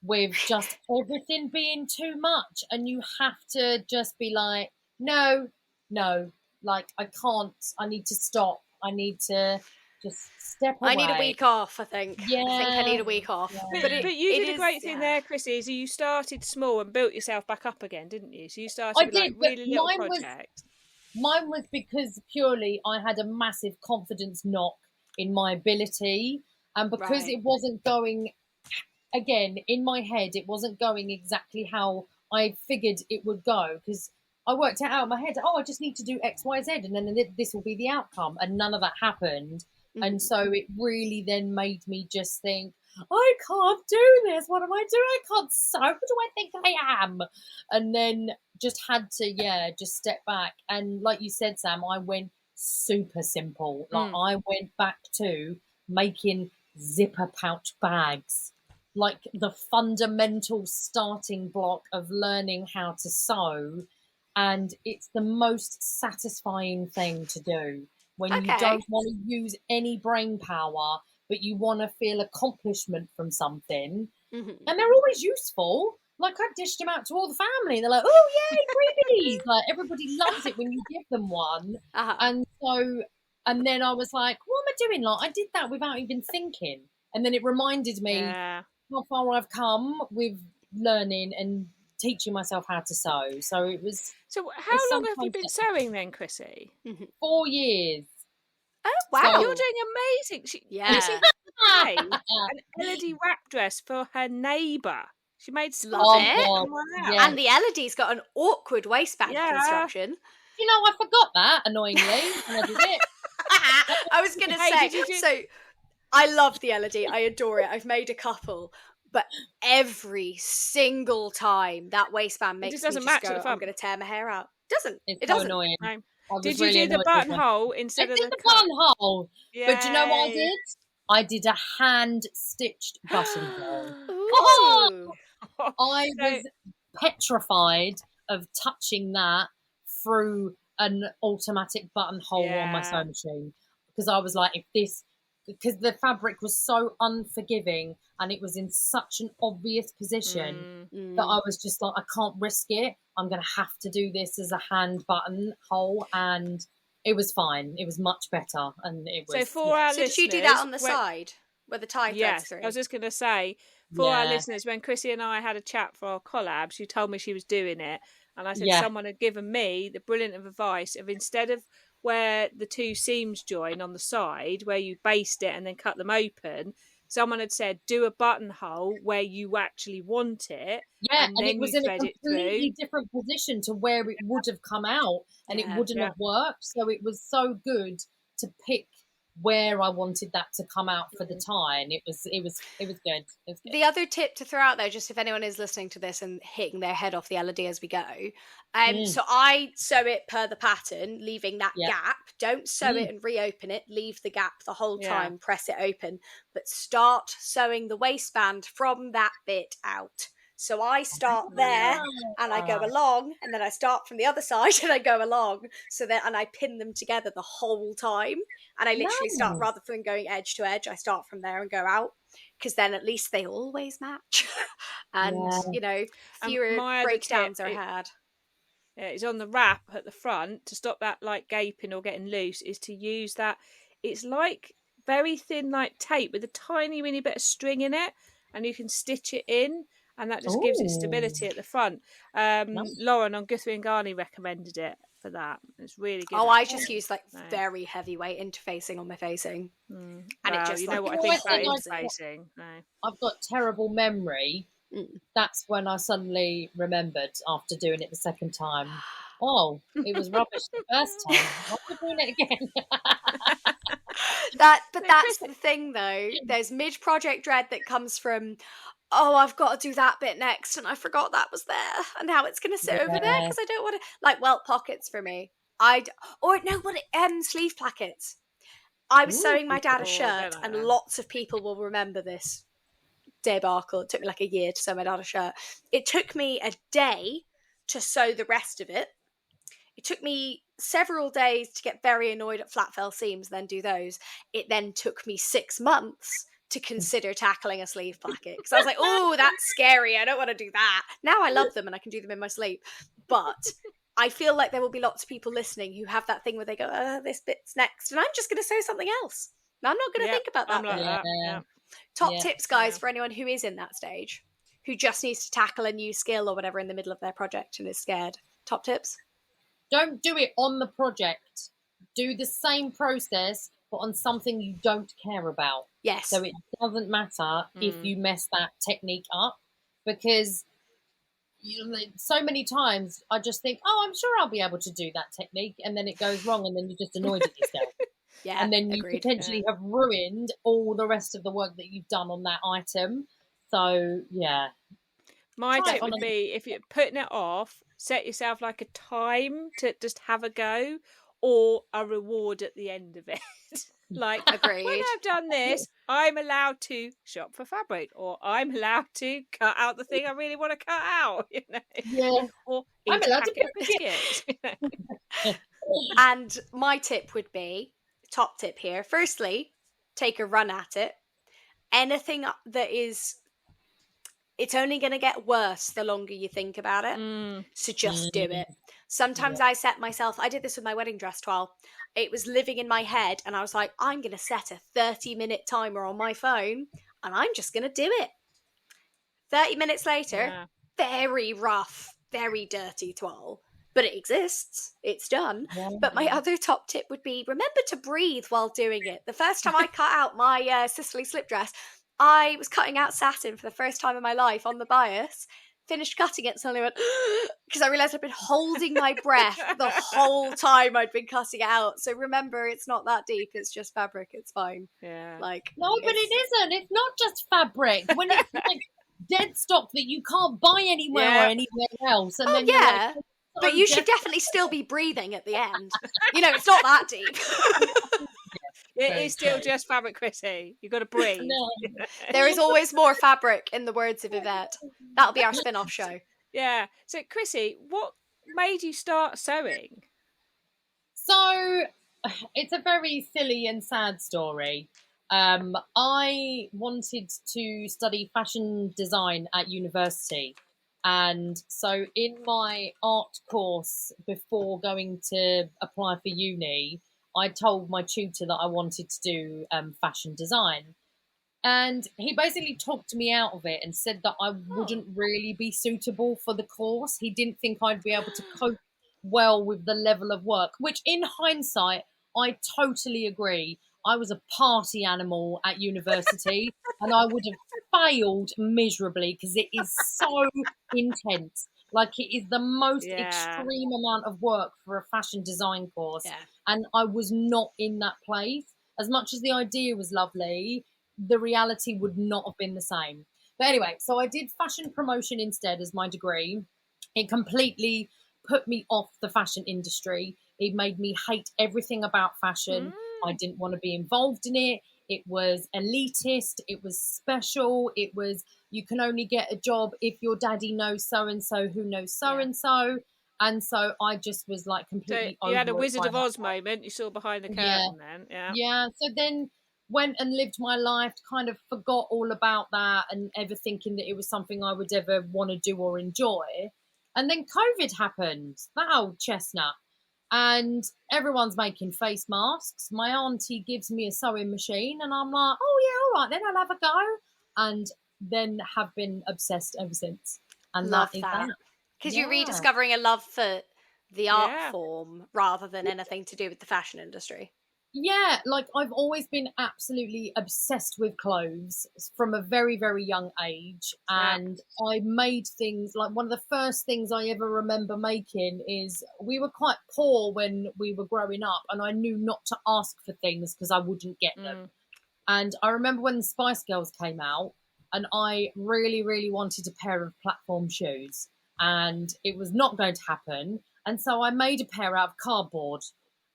with just everything being too much, and you have to just be like, no, no, like I can't. I need to stop. I need to just step away. I need a week off, I think. I think I need Yeah. a week off. Yeah. But you it did a is- great thing yeah. there, Chrissy, is you started small and built yourself back up again, didn't you? So you started I with like did, but really little mine was projects. Mine was because purely I had a massive confidence knock in my ability, and because Right. it wasn't going, again, in my head, it wasn't going exactly how I figured it would go, because I worked it out in my head, oh, I just need to do X, Y, Z, and then this will be the outcome, and none of that happened. Mhm. And so it really then made me just think, I can't do this. What am I doing? I can't sew. Who do I think I am? And then just had to, just step back. And like you said, Sam, I went super simple. Like I went back to making zipper pouch bags, like the fundamental starting block of learning how to sew. And it's the most satisfying thing to do when you Okay. don't want to use any brain power, but you want to feel accomplishment from something. Mhm. And they're always useful. Like, I've dished them out to all the family. They're like, oh, yay, freebies. Like, everybody loves it when you give them one. Uh-huh. And then I was like, what am I doing? Like, I did that without even thinking. And then it reminded me Yeah. how far I've come with learning and teaching myself how to sew. So it was So how It's long have you sometimes been sewing then, Chrissy? Mhm. 4 years. Oh So- wow. You're doing amazing. Yeah. Chrissy made an LED wrap dress for her neighbour. She made Love Oh, it. God. Wow. Yeah. And the LED's got an awkward waistband Yeah. construction. You know, I forgot that, annoyingly, when I did it. I was gonna Hey, say, did you do- so I love the LED. I adore it. I've made a couple, but every single time that waistband makes just me doesn't just match go, at the I'm front. going to tear my hair out. Doesn't. It's It so doesn't. annoying. No. I was Did you really do the annoyed with buttonhole I instead of did the the cut? buttonhole. But do you know what I Yay. did? I did a hand-stitched buttonhole. Ooh. I So- was petrified of touching that through an automatic buttonhole on my Yeah. sewing machine, because I was like, because the fabric was so unforgiving and it was in such an obvious position that I was just like, I can't risk it. I'm going to have to do this as a hand buttonhole, and it was fine. It was much better, and it was. So for our So listeners, did you do that on the when- side where the tie threads Yes, through? I was just going to say, for our Yeah. listeners, when Chrissy and I had a chat for our collab, she told me she was doing it. And I said Yeah. someone had given me the brilliant advice of, instead of where the two seams join on the side, where you baste it and then cut them open, someone had said, do a buttonhole where you actually want it. Yeah, and and then it was you in a thread it completely different position to where it would have come out, and it Yeah. wouldn't have worked. So it was so good to pick where I wanted that to come out for the tie, and it was good. It was good. The other tip to throw out there, just if anyone is listening to this and hitting their head off the LED as we go, so I sew it per the pattern, leaving that Yeah. gap. Don't sew it and reopen it. Leave the gap the whole Yeah. time. Press it open, but start sewing the waistband from that bit out. So I start there and I go along, and then I start from the other side and I go along. And I pin them together the whole time. And I literally start, Nice. rather than going edge to edge, I start from there and go out, because then at least they always match. And, Yeah. fewer My other breakdowns tip, are had. It's on the wrap at the front to stop that like gaping or getting loose, is to use that. It's like very thin, like tape with a tiny mini bit of string in it, and you can stitch it in, and that just gives it stability at the front. Lauren on Guthrie and Garney recommended it for that. It's really good. Oh, I just use No. very heavyweight interfacing on my facing. And Well, it just, you know what I You think always about think, like, interfacing. No. I've got terrible memory. That's when I suddenly remembered after doing it the second time. Oh, it was rubbish the first time. Why am I doing it again? That's the thing though. There's mid-project dread that comes from, oh, I've got to do that bit next, and I forgot that was there, and now it's going to sit over there because I don't want to, like, welt pockets for me. Sleeve plackets. I was sewing my dad a shirt, and lots of people will remember this debacle. It took me like a year to sew my dad a shirt. It took me a day to sew the rest of it. It took me several days to get very annoyed at flat fell seams, then do those. It then took me 6 months to consider tackling a sleeve placket, because I was like, oh, that's scary. I don't want to do that. Now I love them and I can do them in my sleep. But I feel like there will be lots of people listening who have that thing where they go, this bit's next, and I'm just going to sew something else. I'm not going to think about that. Like that. Top tips, guys, for anyone who is in that stage, who just needs to tackle a new skill or whatever in the middle of their project and is scared. Top tips? Don't do it on the project. Do the same process, but on something you don't care about. Yes. So it doesn't matter if you mess that technique up, because so many times I just think, oh, I'm sure I'll be able to do that technique, and then it goes wrong, and then you're just annoyed at yourself. And then you potentially have ruined all the rest of the work that you've done on that item. So, yeah. My tip would be, if you're putting it off, set yourself like a time to just have a go, or a reward at the end of it. Like, agreed. When I've done this, I'm allowed to shop for fabric, or I'm allowed to cut out the thing I really want to cut out, Yeah. Or eat a packet of biscuits. And my tip would be, top tip here, firstly, take a run at it. Anything that is, it's only going to get worse the longer you think about it. So just do it. Sometimes I set myself, I did this with my wedding dress toile. It was living in my head, and I was like, I'm going to set a 30-minute timer on my phone, and I'm just going to do it. 30 minutes later, very rough, very dirty toile. But it exists. It's done. But my other top tip would be, remember to breathe while doing it. The first time I cut out my Sicily slip dress, I was cutting out satin for the first time in my life on the bias, finished cutting it, suddenly went, because I realised I'd been holding my breath the whole time I'd been cutting it out. So remember, it's not that deep. It's just fabric. It's fine. Yeah. No, but it isn't. It's not just fabric. When it's like dead stock that you can't buy anywhere or anywhere else. And then you're like, but you should definitely still be breathing at the end. It's not that deep. It is still just fabric, Chrissy. You've got to breathe. There is always more fabric, in the words of Yvette. That'll be our spin-off show. Yeah. So, Chrissy, what made you start sewing? So, it's a very silly and sad story. I wanted to study fashion design at university. And so in my art course, before going to apply for uni, I told my tutor that I wanted to do fashion design. And he basically talked me out of it and said that I wouldn't really be suitable for the course. He didn't think I'd be able to cope well with the level of work, which in hindsight, I totally agree. I was a party animal at university and I would have failed miserably because it is so intense. Like, it is the most extreme amount of work for a fashion design course. Yeah. And I was not in that place. As much as the idea was lovely, the reality would not have been the same. But anyway, so I did fashion promotion instead as my degree. It completely put me off the fashion industry. It made me hate everything about fashion. I didn't want to be involved in it. It was elitist. It was special. It was, you can only get a job if your daddy knows so and so who knows so and so. And so I just was like So completely you had a over it Wizard by of that Oz moment. You saw behind the Yeah. curtain then. Yeah. Yeah. So then went and lived my life, kind of forgot all about that and ever thinking that it was something I would ever want to do or enjoy. And then COVID happened, that old chestnut. And everyone's making face masks. My auntie gives me a sewing machine, and I'm like, oh, yeah, all right, then I'll have a go. And then have been obsessed ever since. And Love that is that. that. Because Yeah. you're rediscovering a love for the art Yeah. form rather than anything to do with the fashion industry. Yeah, like I've always been absolutely obsessed with clothes from a very, very young age. Yeah. And I made things like one of the first things I ever remember making is we were quite poor when we were growing up, and I knew not to ask for things because I wouldn't get them. And I remember when the Spice Girls came out, and I really, really wanted a pair of platform shoes, and it was not going to happen. And so I made a pair out of cardboard.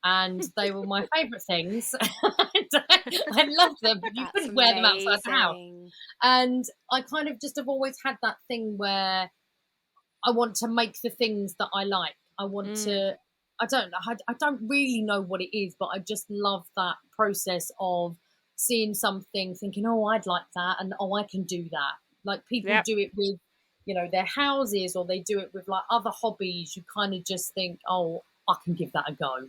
And they were my favourite things. I loved them, but you That's couldn't wear them outside the house. amazing. And I kind of just have always had that thing where I want to make the things that I like. I want to, I don't really know what it is, but I just love that process of seeing something, thinking, oh, I'd like that, and oh, I can do that. Like people Yep. do it with, their houses, or they do it with like other hobbies. You kind of just think, oh, I can give that a go.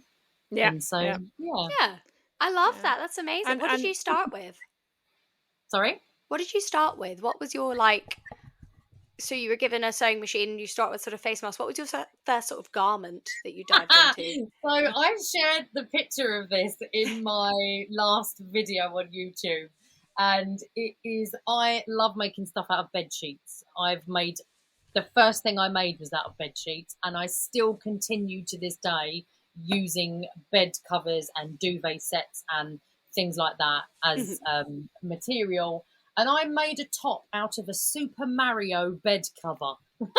Yeah. And so, yeah. Yeah. I love that. That's amazing. And- what did and- you start with? Sorry? What did you start with? What was your so you were given a sewing machine and you start with sort of face mask. What was your first sort of garment that you dived into? So I shared the picture of this in my last video on YouTube. And it is, I love making stuff out of bed sheets. The first thing I made was out of bed sheets, and I still continue to this day using bed covers and duvet sets and things like that as material. And I made a top out of a Super Mario bed cover.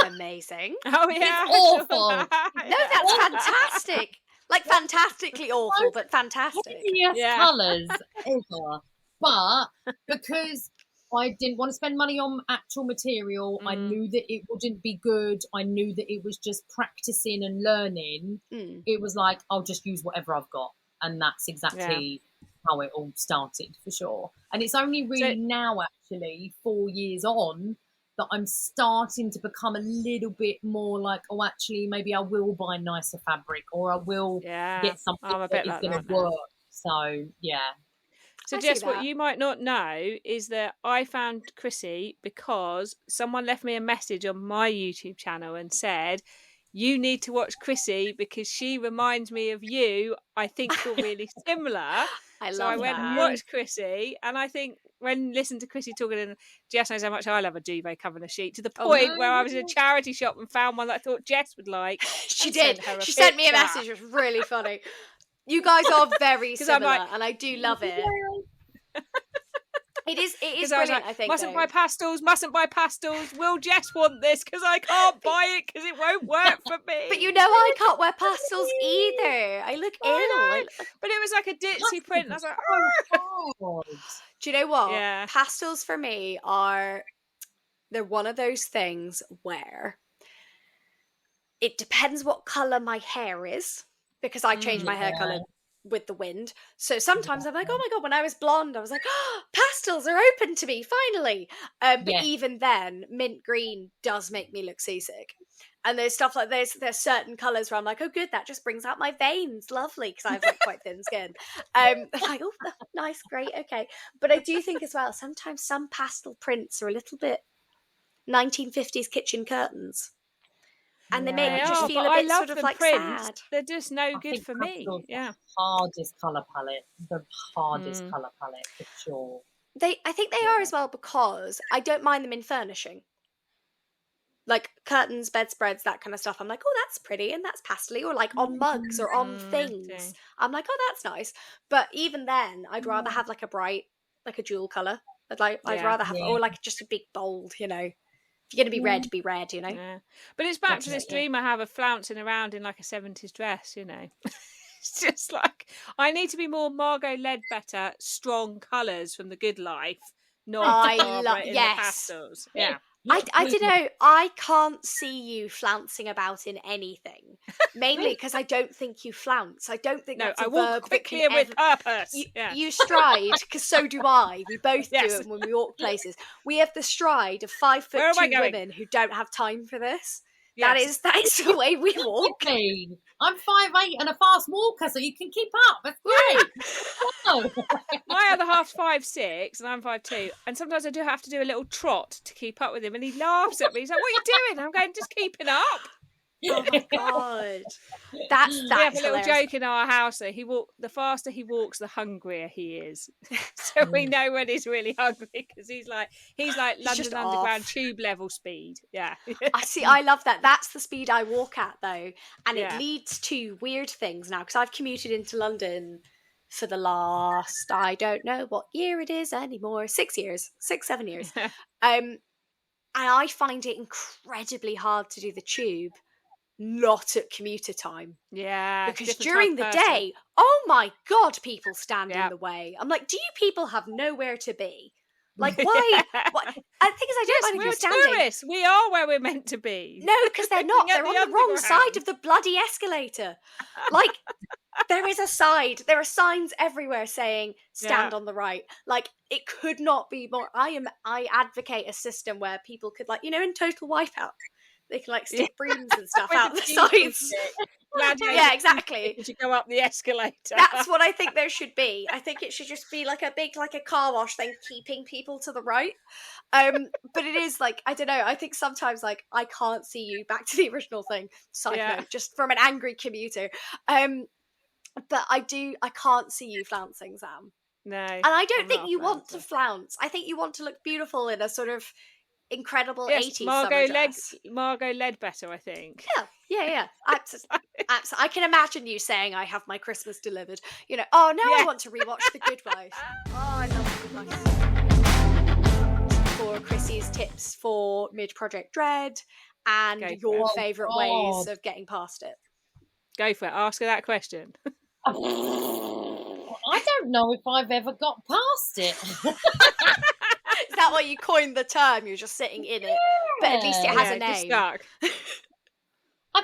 Amazing. Oh yeah. It's awful. No, that's fantastic. Like fantastically awful, but fantastic. Hideous colours ever. But because I didn't want to spend money on actual material, I knew that it wouldn't be good. I knew that it was just practicing and learning. It was like, I'll just use whatever I've got. And that's exactly how it all started, for sure. And it's only really now, actually, 4 years on, that I'm starting to become a little bit more like, oh, actually, maybe I will buy nicer fabric, or I will get something that is going to work. So, yeah. So, Jess, what you might not know is that I found Chrissy because someone left me a message on my YouTube channel and said, you need to watch Chrissy because she reminds me of you. I think you're really similar. I went and watched Chrissy, and I think when listening to Chrissy talking, and Jess knows how much I love a duvet covering a sheet, to the point where I was in a charity shop and found one that I thought Jess would like. She did. She sent me a message. It was really funny. You guys are very similar, and I do love it. It is brilliant, I think. Mustn't buy pastels. Will Jess want this? Because I can't buy it because it won't work for me. But I can't wear pastels either. I look ill. But it was like a ditzy print. And I was like, oh. Do you know what? Yeah. Pastels for me they're one of those things where it depends what colour my hair is, because I change my hair colour with the wind. So sometimes I'm like, oh my god, when I was blonde I was like, oh, pastels are open to me finally. But even then, mint green does make me look seasick. And there's stuff like there's certain colours where I'm like, oh good, that just brings out my veins, lovely, because I have like quite thin skin. Like, oh nice, great, okay. But I do think as well, sometimes some pastel prints are a little bit 1950s kitchen curtains. And they make me just feel a bit sort of like prints. sad. They're just no good for me. Yeah. Hardest colour palette. The hardest colour palette, for sure. I think they are as well, because I don't mind them in furnishing. Like curtains, bedspreads, that kind of stuff. I'm like, oh, that's pretty and that's pastely, or like on mugs or on things. I'm like, oh, that's nice. But even then, I'd rather have like a bright, like a jewel colour. I'd rather have, or like just a big bold, If you're going to be red, be red, Yeah. But it's back to this dream I have of flouncing around in like a 70s dress, It's just like, I need to be more Margot Ledbetter, strong colours from The Good Life, not I Barbara in the yes. pastels. Yeah. I don't know. I can't see you flouncing about in anything. Mainly because I don't think you flounce. I don't think No, that's a I walk verb quickly that and can with purpose. You stride, because so do I. We both do Yes. it when we walk places. We have the stride of 5'2" Where am I going? women who don't have time for this. Yes. That is the way we walk. I'm 5'8" and a fast walker, so you can keep up. That's great. Wow. My other half's 5'6" and I'm 5'2", and sometimes I do have to do a little trot to keep up with him, and he laughs at me. He's like, "What are you doing?" I'm going, "Just keeping up." Oh my god, that's We have a little hilarious. joke in our house that the faster he walks, the hungrier he is. So we know when he's really hungry, because he's like London just Underground off. tube level speed. Yeah. I see. I love that. That's the speed I walk at, though, and it Yeah. leads to weird things now. Because I've commuted into London for the last, I don't know what year it is anymore, 6 years, 7 years. And I find it incredibly hard to do the tube not at commuter time. Yeah. Because different during the type of person. day, oh my god, people stand Yeah. in the way. I'm like, do you people have nowhere to be? Like, why? What? And the thing is, I don't mind if we're you're standing. tourists. We are where we're meant to be. No, because they're not. Looking at They're on the the wrong underground. side of the bloody escalator. Like, there is a side. There are signs everywhere saying stand on the right. Like, it could not be more. I advocate a system where people could, like, in Total Wipeout, they can like stick brooms and stuff With out the the beauty sides. Gladiator Yeah, exactly. as you go up the escalator. That's what I think there should be. I think it should just be like a big, like a car wash thing, keeping people to the right. But it is like, I don't know. I think sometimes, like, I can't see you. Back to the original thing. Side note, just from an angry commuter. But I can't see you flouncing, Sam. No. And I don't think you want to flounce. I think you want to look beautiful in a sort of incredible 80s summer dress. Margot Ledbetter, I think. Yeah. Absolutely. I can imagine you saying, "I have my Christmas delivered." Oh, now I want to rewatch The Good Wife. Oh, I love The Good Wife. For Chrissy's tips for mid-project dread and your favourite ways of getting past it. Go for it. Ask her that question. I don't know if I've ever got past it. Is that why you coined the term? You're just sitting in it, but at least it has a name. Stuck. I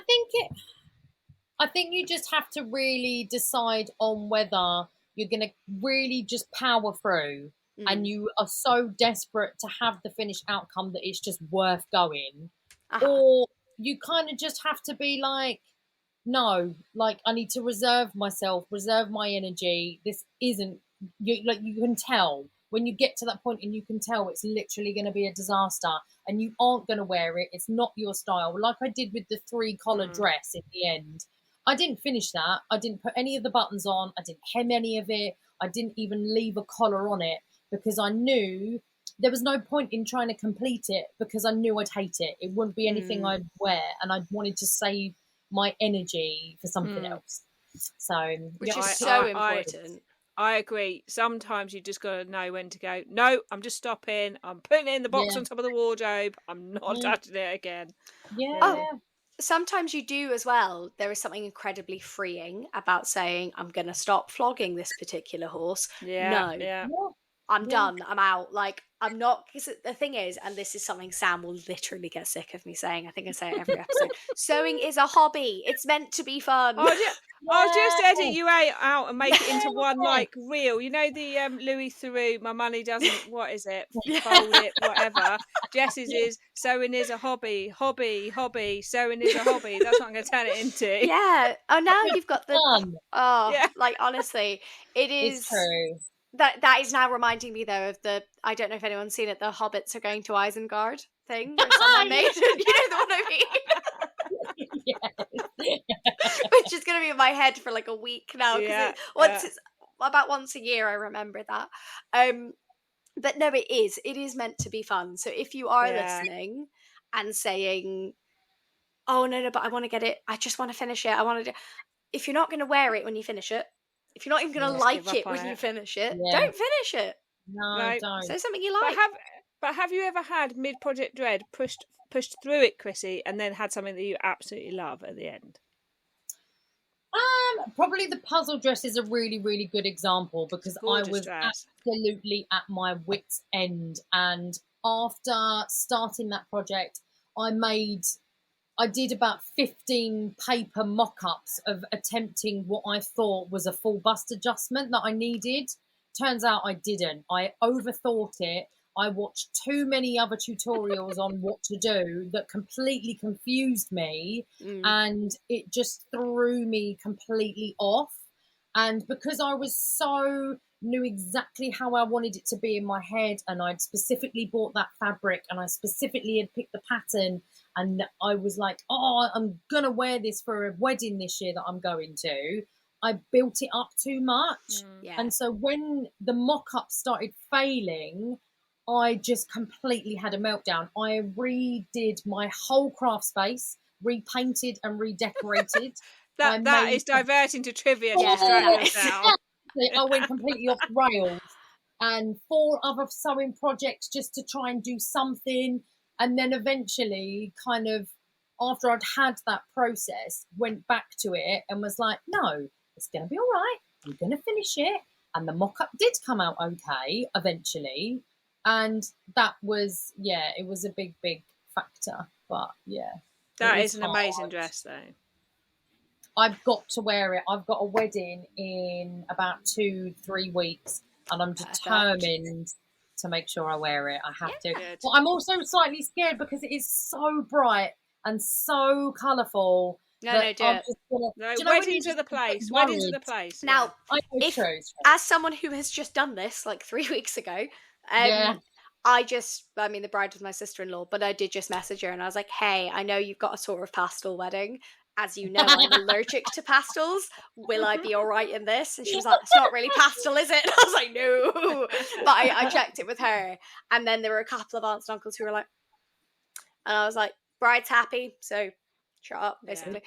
think you just have to really decide on whether you're going to really just power through, and you are so desperate to have the finished outcome that it's just worth going, or you kind of just have to be like, no, like, I need to reserve my energy. This isn't, you can tell when you get to that point, and you can tell it's literally going to be a disaster, and you aren't going to wear it. It's not your style. Like I did with the 3-collar dress in the end. I didn't finish that. I didn't put any of the buttons on. I didn't hem any of it. I didn't even leave a collar on it, because I knew there was no point in trying to complete it, because I knew I'd hate it. It wouldn't be anything I'd wear, and I wanted to save my energy for something else. So, which is so important. I agree. Sometimes you just got to know when to go. No, I'm just stopping. I'm putting it in the box on top of the wardrobe. I'm not touching it again. Sometimes you do as well. There is something incredibly freeing about saying, I'm going to stop flogging this particular horse. I'm done. I'm out. Like, I'm not, because the thing is, and this is something Sam will literally get sick of me saying, I think I say it every episode, sewing is a hobby. It's meant to be fun. I'll just edit you out and make it into one, like, reel. You know the Louis Theroux, my money doesn't, what is it, fold it, whatever. Jess's is, sewing is a hobby, sewing is a hobby. That's what I'm going to turn it into. Yeah. Oh, now you've got the, like, honestly, it is. It's true. That is now reminding me, though, of the, I don't know if anyone's seen it, the Hobbits are going to Isengard thing where someone made it. You know the one I mean? Which is going to be in my head for like a week now. Because it's about once a year, I remember that. But no, it is meant to be fun. So if you are listening and saying, oh, no, but I want to get it, I just want to finish it, I want to do, if you're not going to wear it when you finish it, if you're not even going to like it when you finish it, don't finish it. No, don't. Say something you like. But have you ever had mid-project dread pushed through it, Chrissy, and then had something that you absolutely love at the end? Probably the puzzle dress is a really, really good example because I Gorgeous was dress. absolutely at my wit's end. And after starting that project, I did about 15 paper mock-ups of attempting what I thought was a full bust adjustment that I needed. Turns out I didn't. I overthought it. I watched too many other tutorials on what to do that completely confused me, and it just threw me completely off. And because I was knew exactly how I wanted it to be in my head, and I'd specifically bought that fabric and I specifically had picked the pattern, and I was like, oh, I'm gonna wear this for a wedding this year that I'm going to. I built it up too much. Yeah. And so when the mock-up started failing, I just completely had a meltdown. I redid my whole craft space, repainted and redecorated. That is diverting to trivia Yeah, distractions now. I went completely off the rails, and 4 other sewing projects just to try and do something. And then eventually, kind of after I'd had that process, went back to it and was like, no, it's going to be all right. I'm going to finish it. And the mock-up did come out okay eventually. And that was, it was a big, big factor. But yeah. That is an amazing dress, though. I've got to wear it. I've got a wedding in about 2-3 weeks, and I'm determined to make sure I wear it. I have to. Good. But I'm also slightly scared because it is so bright and so colourful. No, do it. No, weddings are the place. Weddings are the place. Now, if, as someone who has just done this like 3 weeks ago, the bride was my sister-in-law, but I did just message her and I was like, hey, I know you've got a sort of pastel wedding. As you know, I'm allergic to pastels. Will I be all right in this? And she was like, it's not really pastel, is it? And I was like, no. But I checked it with her. And then there were a couple of aunts and uncles who were like, and I was like, bride's happy, so shut up, basically.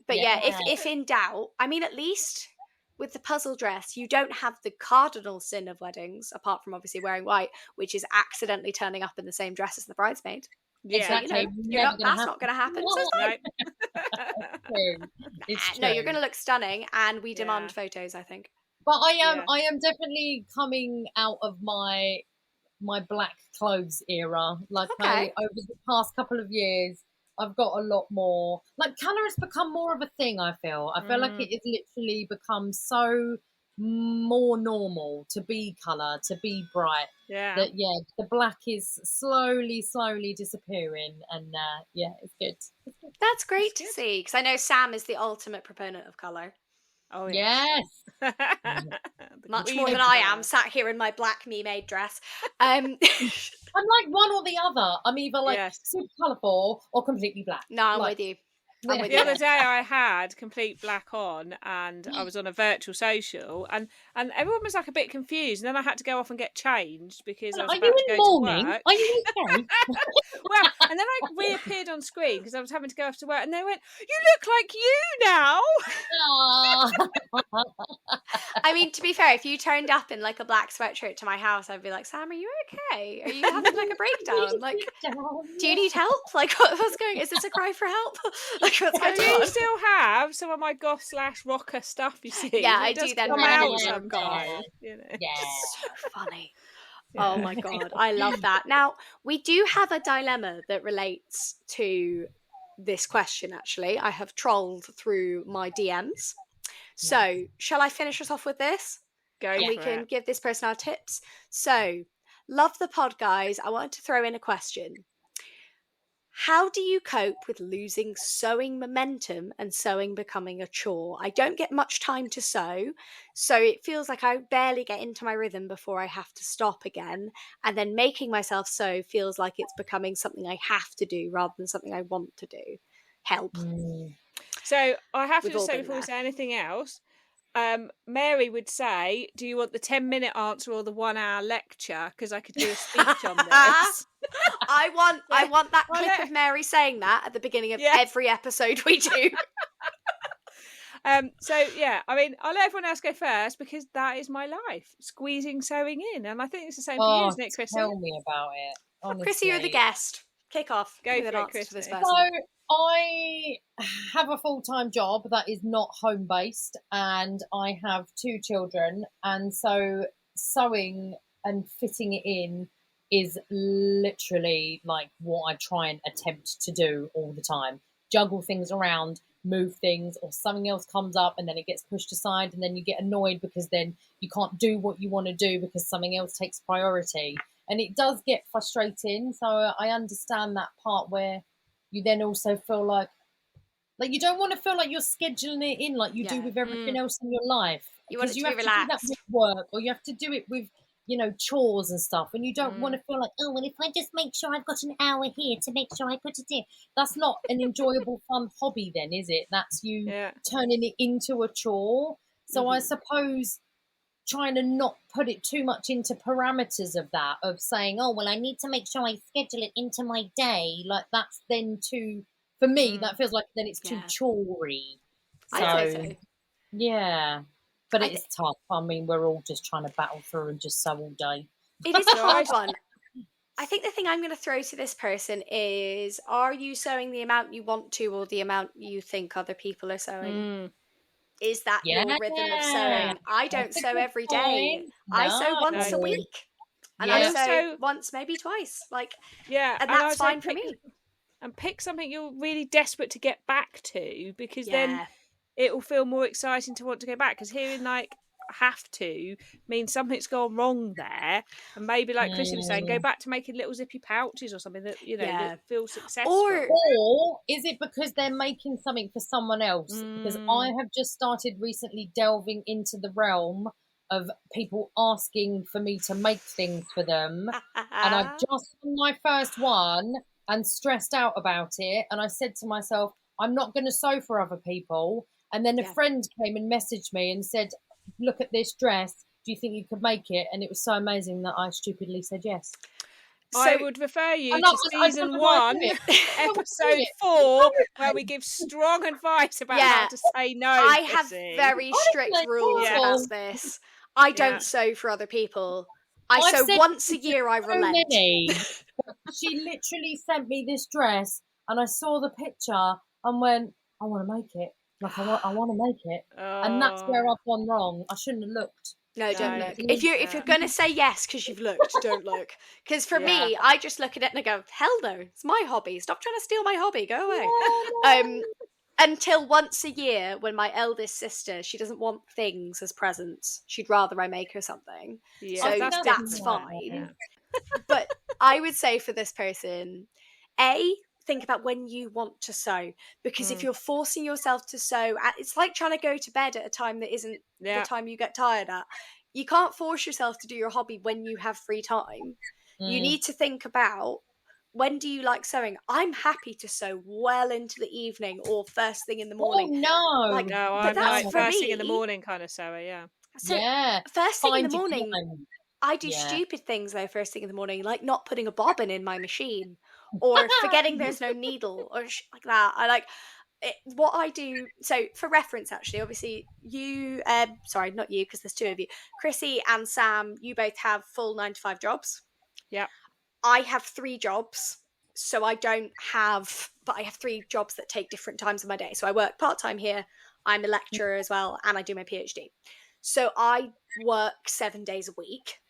If in doubt, I mean, at least with the puzzle dress, you don't have the cardinal sin of weddings, apart from obviously wearing white, which is accidentally turning up in the same dress as the bridesmaid. Yeah, exactly. That's not going to happen. So it's fine. It's true. No, you're going to look stunning, and we demand photos, I think. But I am definitely coming out of my black clothes era. Like over the past couple of years, I've got a lot more. Like colour has become more of a thing. I feel like it has literally become so more normal to be colour, to be bright. That the black is slowly disappearing, and it's good. That's great to see, because I know Sam is the ultimate proponent of colour. Oh yes. Much more than I am, sat here in my black me-made dress. I'm like one or the other. I'm either like super colourful or completely black. No, I'm with you. The other day I had complete black on, and I was on a virtual social, and everyone was like a bit confused, and then I had to go off and get changed because I was about to go to work. Are you okay? Well, and then I reappeared on screen because I was having to go off to work, and they went, "You look like you now." I mean, to be fair, if you turned up in like a black sweatshirt to my house, I'd be like, Sam, are you okay? Are you having like a breakdown? Like, do you need help? Like, what's going on? Is this a cry for help? Like, what's going on? I do still have some of my goth / rocker stuff, you see. Yeah, I do then. Come out sometimes. Yeah. It's so funny. Oh my God, I love that. Now, we do have a dilemma that relates to this question, actually. I have trolled through my DMs. So, shall I finish us off with this? Go and we can give this person our tips. So, love the pod, guys. I wanted to throw in a question. How do you cope with losing sewing momentum and sewing becoming a chore? I don't get much time to sew, so it feels like I barely get into my rhythm before I have to stop again. And then making myself sew feels like it's becoming something I have to do rather than something I want to do. Help. So I have to We've all just say been before we there. say anything else, Mary would say, do you want the 10-minute answer or the 1-hour lecture? Because I could do a speech on this. I want that clip of Mary saying that at the beginning of every episode we do. So yeah, I mean, I'll let everyone else go first because that is my life, squeezing sewing in, and I think it's the same for you, isn't it, Chrissy? Tell me about it. Honestly. Chrissy, you're the guest. Kick off. Go Give for an it, answer to this Christy. person. So I have a full-time job that is not home-based, and I have 2 children, and so sewing and fitting it in is literally like what I try and attempt to do all the time. Juggle things around, move things, or something else comes up and then it gets pushed aside, and then you get annoyed because then you can't do what you want to do because something else takes priority. And it does get frustrating. So I understand that part where you then also feel like you don't want to feel like you're scheduling it in like you do with everything else in your life. You want Because it you to have be to do that relaxed. with work, or you have to do it with, chores and stuff. And you don't want to feel like, oh, well, if I just make sure I've got an hour here to make sure I put it in. That's not an enjoyable, fun hobby then, is it? That's you turning it into a chore. So I suppose trying to not put it too much into parameters of that, of saying, oh, well, I need to make sure I schedule it into my day. Like, that's then too, for me, that feels like then it's too chorey. I'd say so. Yeah. But I it's tough. I mean, we're all just trying to battle through and just sew all day. It is a hard one. I think the thing I'm going to throw to this person is, are you sewing the amount you want to or the amount you think other people are sewing? Is that your rhythm of sewing? I don't sew every day. I sew once a week. And I sew once, maybe twice. And that's fine for me. And pick something you're really desperate to get back to, because then it will feel more exciting to want to go back. Because hearing have to means something's gone wrong there, and maybe like Chrissy was saying, go back to making little zippy pouches or something that that feels successful. Or is it because they're making something for someone else? Because I have just started recently delving into the realm of people asking for me to make things for them, and I've just done my first one and stressed out about it, and I said to myself, I'm not going to sew for other people. And then a friend came and messaged me and said, look at this dress, do you think you could make it? And it was so amazing that I stupidly said yes. So I would refer you to season 1, episode 4, where we give strong advice about how to say no. I have very strict rules about this. I don't sew for other people. I sew once a year. I relent. She literally sent me this dress, and I saw the picture and went, I want to make it. I want to make it, and that's where I've gone wrong. I shouldn't have looked. No, don't look. If you're gonna say yes because you've looked, don't look. Because for me, I just look at it and I go, hell no, it's my hobby. Stop trying to steal my hobby. Go away. Until once a year, when my eldest sister, she doesn't want things as presents. She'd rather I make her something. Yeah, so that's fine. But I would say for this person, think about when you want to sew, because if you're forcing yourself to sew, it's like trying to go to bed at a time that isn't the time you get tired at. You can't force yourself to do your hobby when you have free time. You need to think about, when do you like sewing? I'm happy to sew well into the evening or first thing in the morning. Oh, no. No, I'm like first thing in the morning kind of sewer, So first thing in the morning, I do stupid things though first thing in the morning, like not putting a bobbin in my machine, or forgetting there's no needle, or like that. I like what I do. So for reference, actually, obviously you, sorry, not you, because there's 2 of you, Chrissy and Sam, you both have full 9-to-5 jobs. Yeah. I have 3 jobs, so I don't have, but I have 3 jobs that take different times of my day. So I work part-time here, I'm a lecturer as well, and I do my PhD. So I work 7 days a week.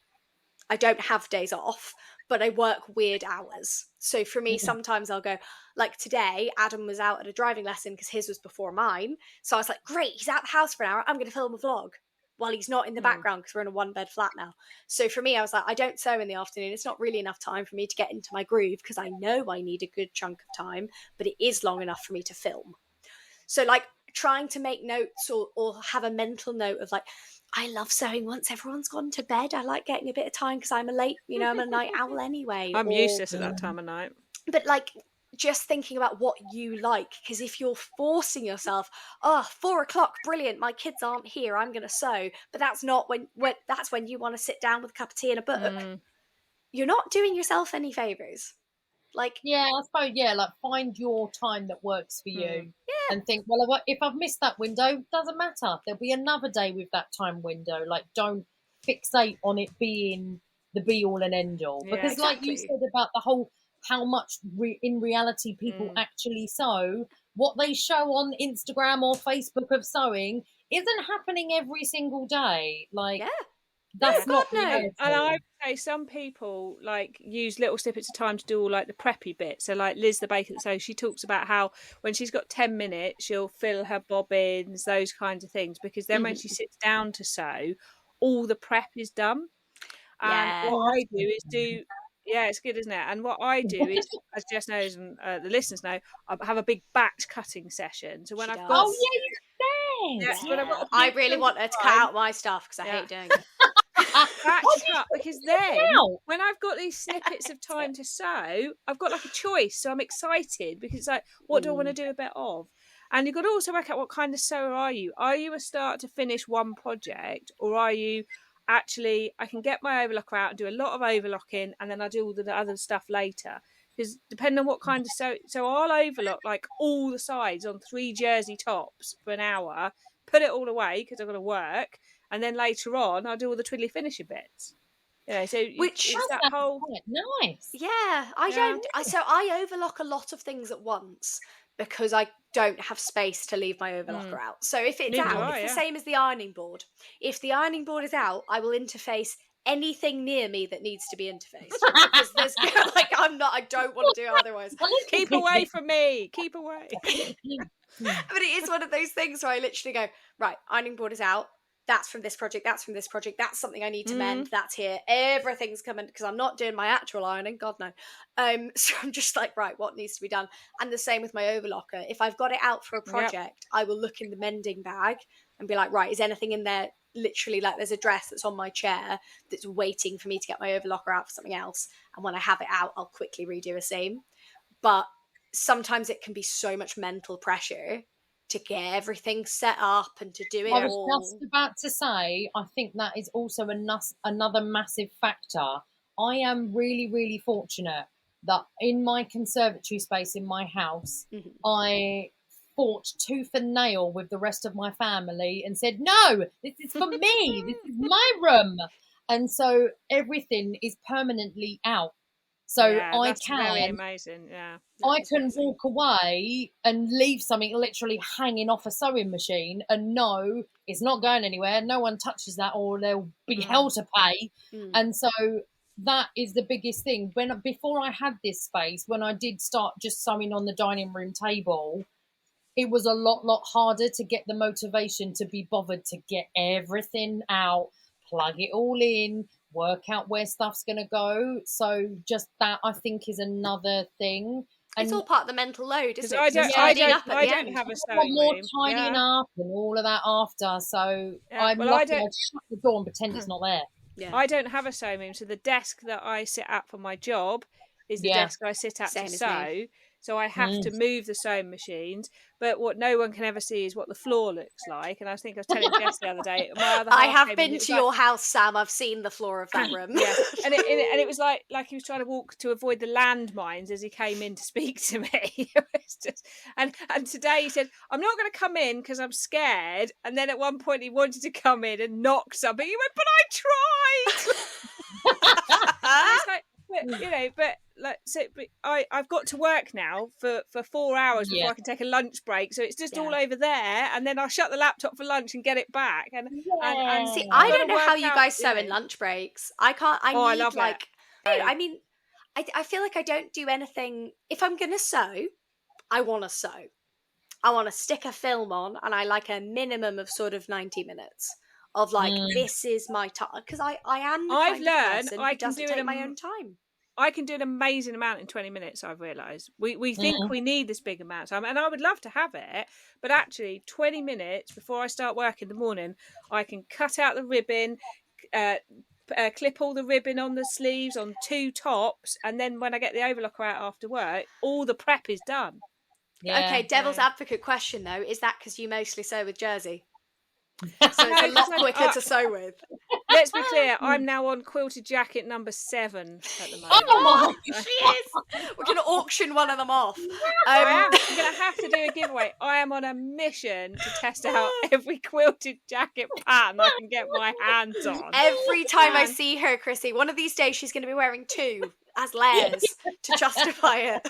I don't have days off, but I work weird hours. So for me, sometimes I'll go, like today, Adam was out at a driving lesson because his was before mine. So I was like, great, he's out the house for an hour. I'm going to film a vlog while he's not in the background because we're in a 1-bed flat now. So for me, I was like, I don't sew in the afternoon. It's not really enough time for me to get into my groove because I know I need a good chunk of time, but it is long enough for me to film. So like trying to make notes or have a mental note of like, I love sewing once everyone's gone to bed. I like getting a bit of time because I'm I'm a night owl anyway. I'm useless at that time of night. But like just thinking about what you like, because if you're forcing yourself, 4:00, brilliant, my kids aren't here, I'm going to sew. But that's not when that's when you want to sit down with a cup of tea and a book. You're not doing yourself any favours. Like, I suppose, like find your time that works for you and think, well, if I've missed that window, doesn't matter. There'll be another day with that time window. Like, don't fixate on it being the be all and end all. Because like you said about the whole how much in reality people actually sew. What they show on Instagram or Facebook of sewing isn't happening every single day. Like, Yeah. that's No, not God, no. reality. And I would say some people like use little snippets of time to do all like the preppy bits. So like Liz the baker, so she talks about how when she's got 10 minutes, she'll fill her bobbins, those kinds of things, because then when she sits down to sew, all the prep is done. And Yeah. what I do is yeah, it's good, isn't it? And what I do is, as Jess knows and the listeners know, I have a big batch cutting session. So when She I've does. got, Oh yeah, you yeah, said. when I've got a I big really chunk want of her to cut time, out my stuff because I hate doing it. batch cut, because then out. when I've got these snippets of time to sew, I've got like a choice. So I'm excited because it's like, what do I want to do a bit of? And you've got to also work out what kind of sewer are you? Are you a start to finish one project, or are you actually, I can get my overlocker out and do a lot of overlocking and then I do all the other stuff later? Because depending on what kind of so I'll overlock like all the sides on 3 jersey tops for an hour, put it all away because I've got to work, and then later on I'll do all the twiddly finishing bits. So Which it's that whole Quite nice. Yeah, I don't. So I overlock a lot of things at once because I don't have space to leave my overlocker out. So if it's Neither do out, I, it's the yeah. same as the ironing board. If the ironing board is out, I will interface anything near me that needs to be interfaced because there's like I don't want to do it otherwise. keep away from me, keep away. But it is one of those things where I literally go, right, ironing board is out. That's from this project. That's from this project. That's something I need to mend. That's here. Everything's coming because I'm not doing my actual ironing. God no. So I'm just like, right, what needs to be done? And the same with my overlocker. If I've got it out for a project, I will look in the mending bag and be like, right, is anything in there? Literally, like there's a dress that's on my chair that's waiting for me to get my overlocker out for something else. And when I have it out, I'll quickly redo a seam. But sometimes it can be so much mental pressure to get everything set up and to do it I was all. just about to say, I think that is also another massive factor. I am really, really fortunate that in my conservatory space in my house, I fought tooth and nail with the rest of my family and said, no, this is for me. This is my room. And so everything is permanently out. So that's very amazing. Yeah, I can walk away and leave something literally hanging off a sewing machine and know it's not going anywhere. No one touches that, or there'll be hell to pay. And so that is the biggest thing. Before I had this space, when I did start just sewing on the dining room table, it was a lot harder to get the motivation to be bothered to get everything out, plug it all in, work out where stuff's going to go. So just that, I think, is another thing. And it's all part of the mental load, isn't it? I don't have a sewing more room. tidying up and all of that after. So I'm lucky I'd shut the door and pretend it's not there. Yeah. I don't have a sewing room, so the desk that I sit at for my job is the desk I sit at to sew. So I have to move the sewing machines, but what no one can ever see is what the floor looks like. And I think I was telling Jess the other day, I have been to your house, Sam. I've seen the floor of that room. Yeah, and it was like he was trying to walk to avoid the landmines as he came in to speak to me. It was just, and today he said, "I'm not going to come in because I'm scared." And then at one point he wanted to come in and knock something. He went, "But I tried." It's like, I've got to work now for 4 hours before I can take a lunch break, so it's just all over there, and then I'll shut the laptop for lunch and get it back. And see, I don't know how you guys sew in lunch breaks. I can't. I love like. It. I mean, I feel like I don't do anything. If I'm gonna sew, I want to sew. I want to stick a film on, and I like a minimum of sort of 90 minutes. Of like, this is my time, because I am the kind of person who doesn't take my own time. I can do an amazing amount in 20 minutes, I've realised. We think we need this big amount of time, and I would love to have it, but actually 20 minutes before I start work in the morning, I can cut out the ribbon, clip all the ribbon on the sleeves on 2 tops, and then when I get the overlocker out after work, all the prep is done. Yeah. Okay, devil's advocate question though, is that because you mostly sew with jersey? So it's a lot quicker to sew with. Let's be clear, I'm now on quilted jacket number 7 at the moment. Oh my gosh! We're going to auction one of them off. I'm going to have to do a giveaway. I am on a mission to test out every quilted jacket pattern I can get my hands on. Every time I see her, Chrissy, one of these days she's going to be wearing 2. as layers to justify it.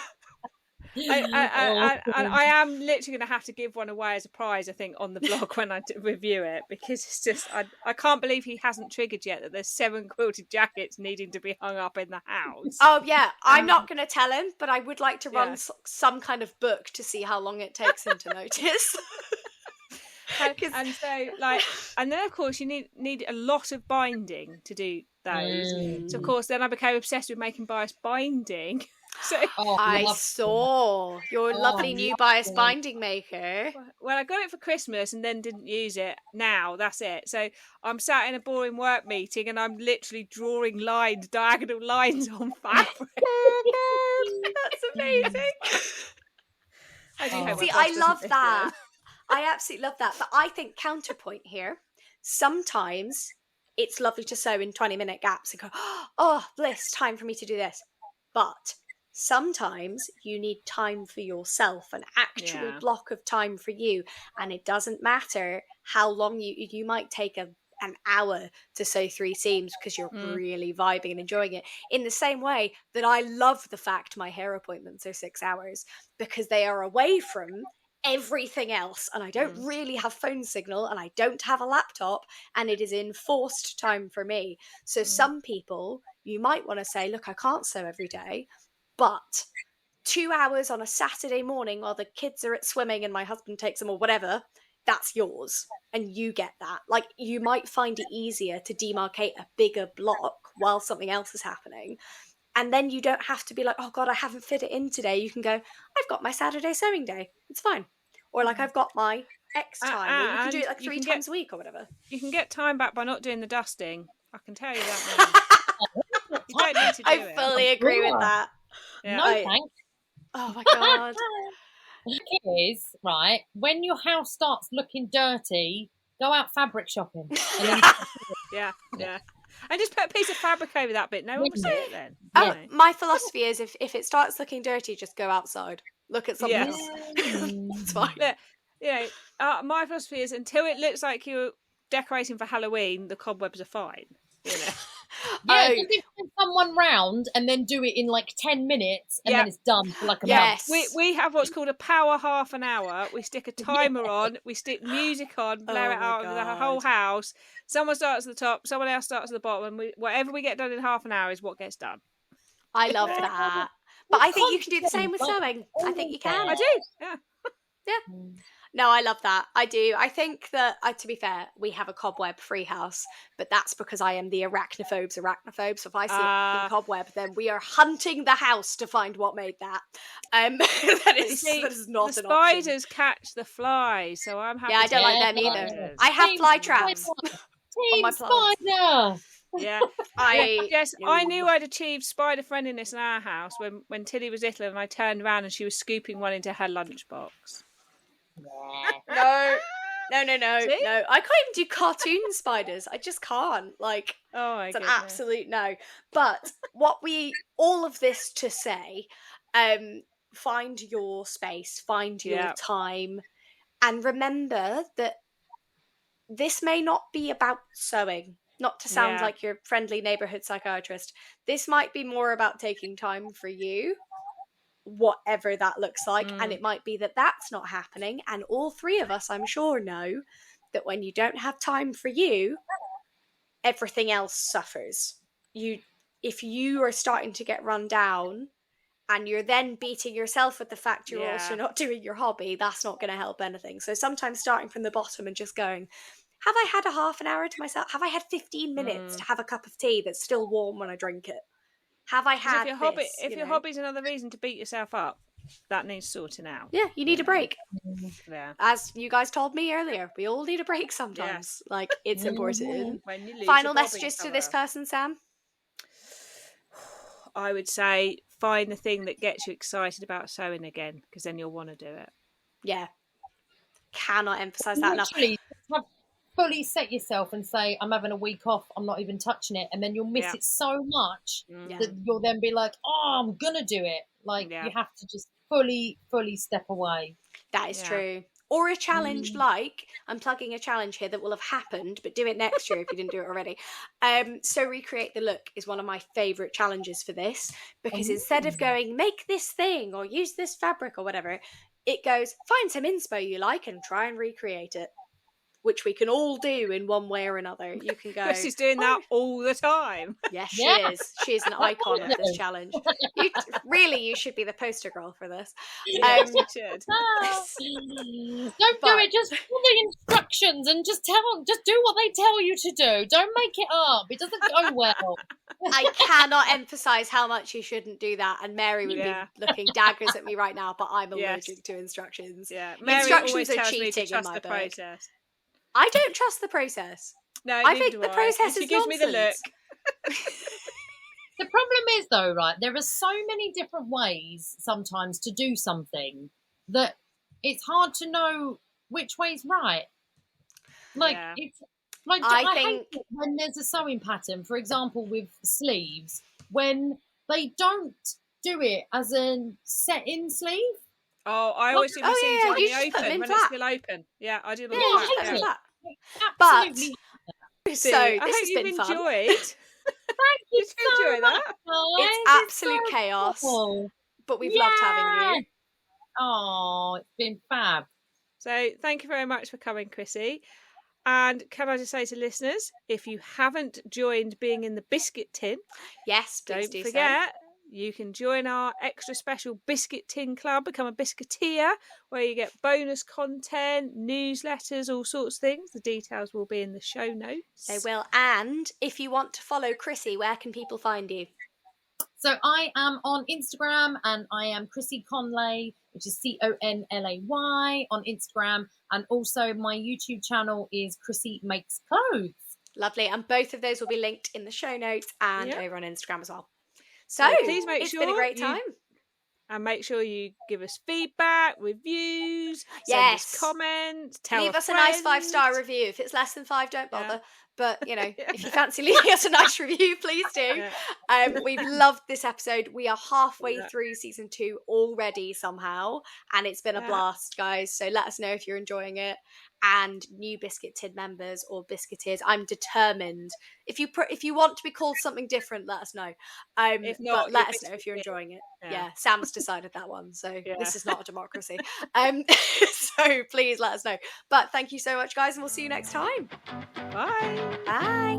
I am literally going to have to give one away as a prize, I think, on the blog when I review it, because it's just I can't believe he hasn't triggered yet that there's 7 quilted jackets needing to be hung up in the house. Oh yeah, I'm not going to tell him, but I would like to run some kind of book to see how long it takes him to notice. And so, like, and then of course you need a lot of binding to do those. So of course, then I became obsessed with making bias binding. So I saw your lovely new bias binding maker. Well, I got it for Christmas and then didn't use it. Now that's it. So I'm sat in a boring work meeting and I'm literally drawing diagonal lines on fabric. That's amazing. I love that. I absolutely love that. But I think counterpoint here, sometimes it's lovely to sew in 20-minute gaps and go, oh, bliss, time for me to do this. But sometimes you need time for yourself, an actual block of time for you. And it doesn't matter how long you might take an hour to sew 3 seams because you're really vibing and enjoying it. In the same way that I love the fact my hair appointments are 6 hours because they are away from everything else, and I don't really have phone signal, and I don't have a laptop, and it is enforced time for me. So some people, you might want to say, look, I can't sew every day, but 2 hours on a Saturday morning while the kids are at swimming and my husband takes them or whatever, that's yours, and you get that. Like, you might find it easier to demarcate a bigger block while something else is happening. And then you don't have to be like, oh God, I haven't fit it in today. You can go, I've got my Saturday sewing day. It's fine. Or like, I've got my X time. Or you can do it like 3 times a week or whatever. You can get time back by not doing the dusting. I can tell you that now. You don't need to do it. I fully agree with that. Yeah. No thanks. Oh my God. It is, right, when your house starts looking dirty, go out fabric shopping. And then Yeah. And just put a piece of fabric over that bit. No one will see it then. My philosophy is if it starts looking dirty, just go outside. Look at something else. It's fine. My philosophy is until it looks like you're decorating for Halloween, the cobwebs are fine. You know? you can send someone round and then do it in like 10 minutes and then it's done for like a month. We have what's called a power half an hour. We stick a timer on, we stick music on, blare it out over the whole house. Someone starts at the top, someone else starts at the bottom, and whatever we get done in half an hour is what gets done. I love that. But I think you can do the same with sewing. I think you can. I do, yeah. No, I love that. I do. I think that, to be fair, we have a cobweb-free house, but that's because I am the arachnophobe's arachnophobe. So if I see a cobweb, then we are hunting the house to find what made that. That is not the an option. spiders catch the flies, so I'm happy. Yeah, I don't like them either. I have fly traps on my plants. Spider! Yeah, I knew I'd achieved spider friendliness in our house when Tilly was little, and I turned around and she was scooping one into her lunchbox. No. I can't even do cartoon spiders. I just can't. Like, it's an absolute no. But all of this to say, find your space, find your time, and remember that this may not be about sewing. Not to sound like your friendly neighborhood psychiatrist. This might be more about taking time for you, whatever that looks like. And it might be that that's not happening. And all 3 of us, I'm sure, know that when you don't have time for you, everything else suffers. If you are starting to get run down and you're then beating yourself with the fact you're also not doing your hobby, that's not going to help anything. So sometimes starting from the bottom and just going, have I had a half an hour to myself? Have I had 15 minutes to have a cup of tea that's still warm when I drink it? Have I had if your hobby's another reason to beat yourself up, that needs sorting out. Yeah, you need a break. Yeah. As you guys told me earlier, we all need a break sometimes. Yeah. Like, it's important. When you lose Final messages to this person, Sam? I would say find the thing that gets you excited about sewing again, because then you'll want to do it. Yeah. Cannot emphasise that enough. Fully set yourself and say, I'm having a week off, I'm not even touching it, and then you'll miss it so much that you'll then be like, oh, I'm gonna do it. Like, you have to just fully step away. That is true. or a challenge like, I'm plugging a challenge here that will have happened, but do it next year if you didn't do it already. So Recreate the Look is one of my favourite challenges for this, because instead of going, make this thing or use this fabric or whatever, it goes, find some inspo you like and try and recreate it, which we can all do in one way or another. You can go, Chrissy's doing that all the time. Yes, she is. She is an icon of this challenge. You should be the poster girl for this. Yeah, you should. Don't do it. Just follow the instructions and just do what they tell you to do. Don't make it up. It doesn't go well. I cannot emphasize how much you shouldn't do that. And Mary would be looking daggers at me right now, but I'm allergic to instructions. Yeah, Mary instructions always are tells cheating me to trust in my the book. process. I don't trust the process. No, I think the process she is gives nonsense. me the look. The problem is, though, right, there are so many different ways sometimes to do something that it's hard to know which way's right. Like, it's like, I hate it when there's a sewing pattern, for example, with sleeves, when they don't do it as a set-in sleeve. Oh, I always do my sleeves when it's still open. Yeah, I do them flat. Absolutely. So I this hope has you've been fun. enjoyed. Thank you so much, guys. It's absolute chaos, but we've loved having you. Oh, it's been fab. So thank you very much for coming, Chrissy. And can I just say to listeners, if you haven't joined being in the biscuit tin, yes, please don't forget. You can join our extra special Biscuit Tin Club, become a biscuiteer, where you get bonus content, newsletters, all sorts of things. The details will be in the show notes. They will. And if you want to follow Chrissy, where can people find you? So I am on Instagram, and I am Chrissy Conlay, which is Conlay on Instagram. And also my YouTube channel is Chrissy Makes Clothes. Lovely. And both of those will be linked in the show notes and over on Instagram as well. So please make it's sure been a great time. And make sure you give us feedback, reviews, send us comments, leave us a nice 5-star review. If it's less than 5, don't bother. But, you know, if you fancy leaving us a nice review, please do. We've loved this episode. We are halfway through season 2 already somehow. And it's been a blast, guys. So let us know if you're enjoying it. And new Biscuit Tin members or biscuiteers, I'm determined. If you want to be called something different, let us know. If not, but let us know if you're enjoying it. Yeah, Sam's decided that one, so this is not a democracy. So please let us know. But thank you so much, guys, and we'll see you next time. Bye. Bye.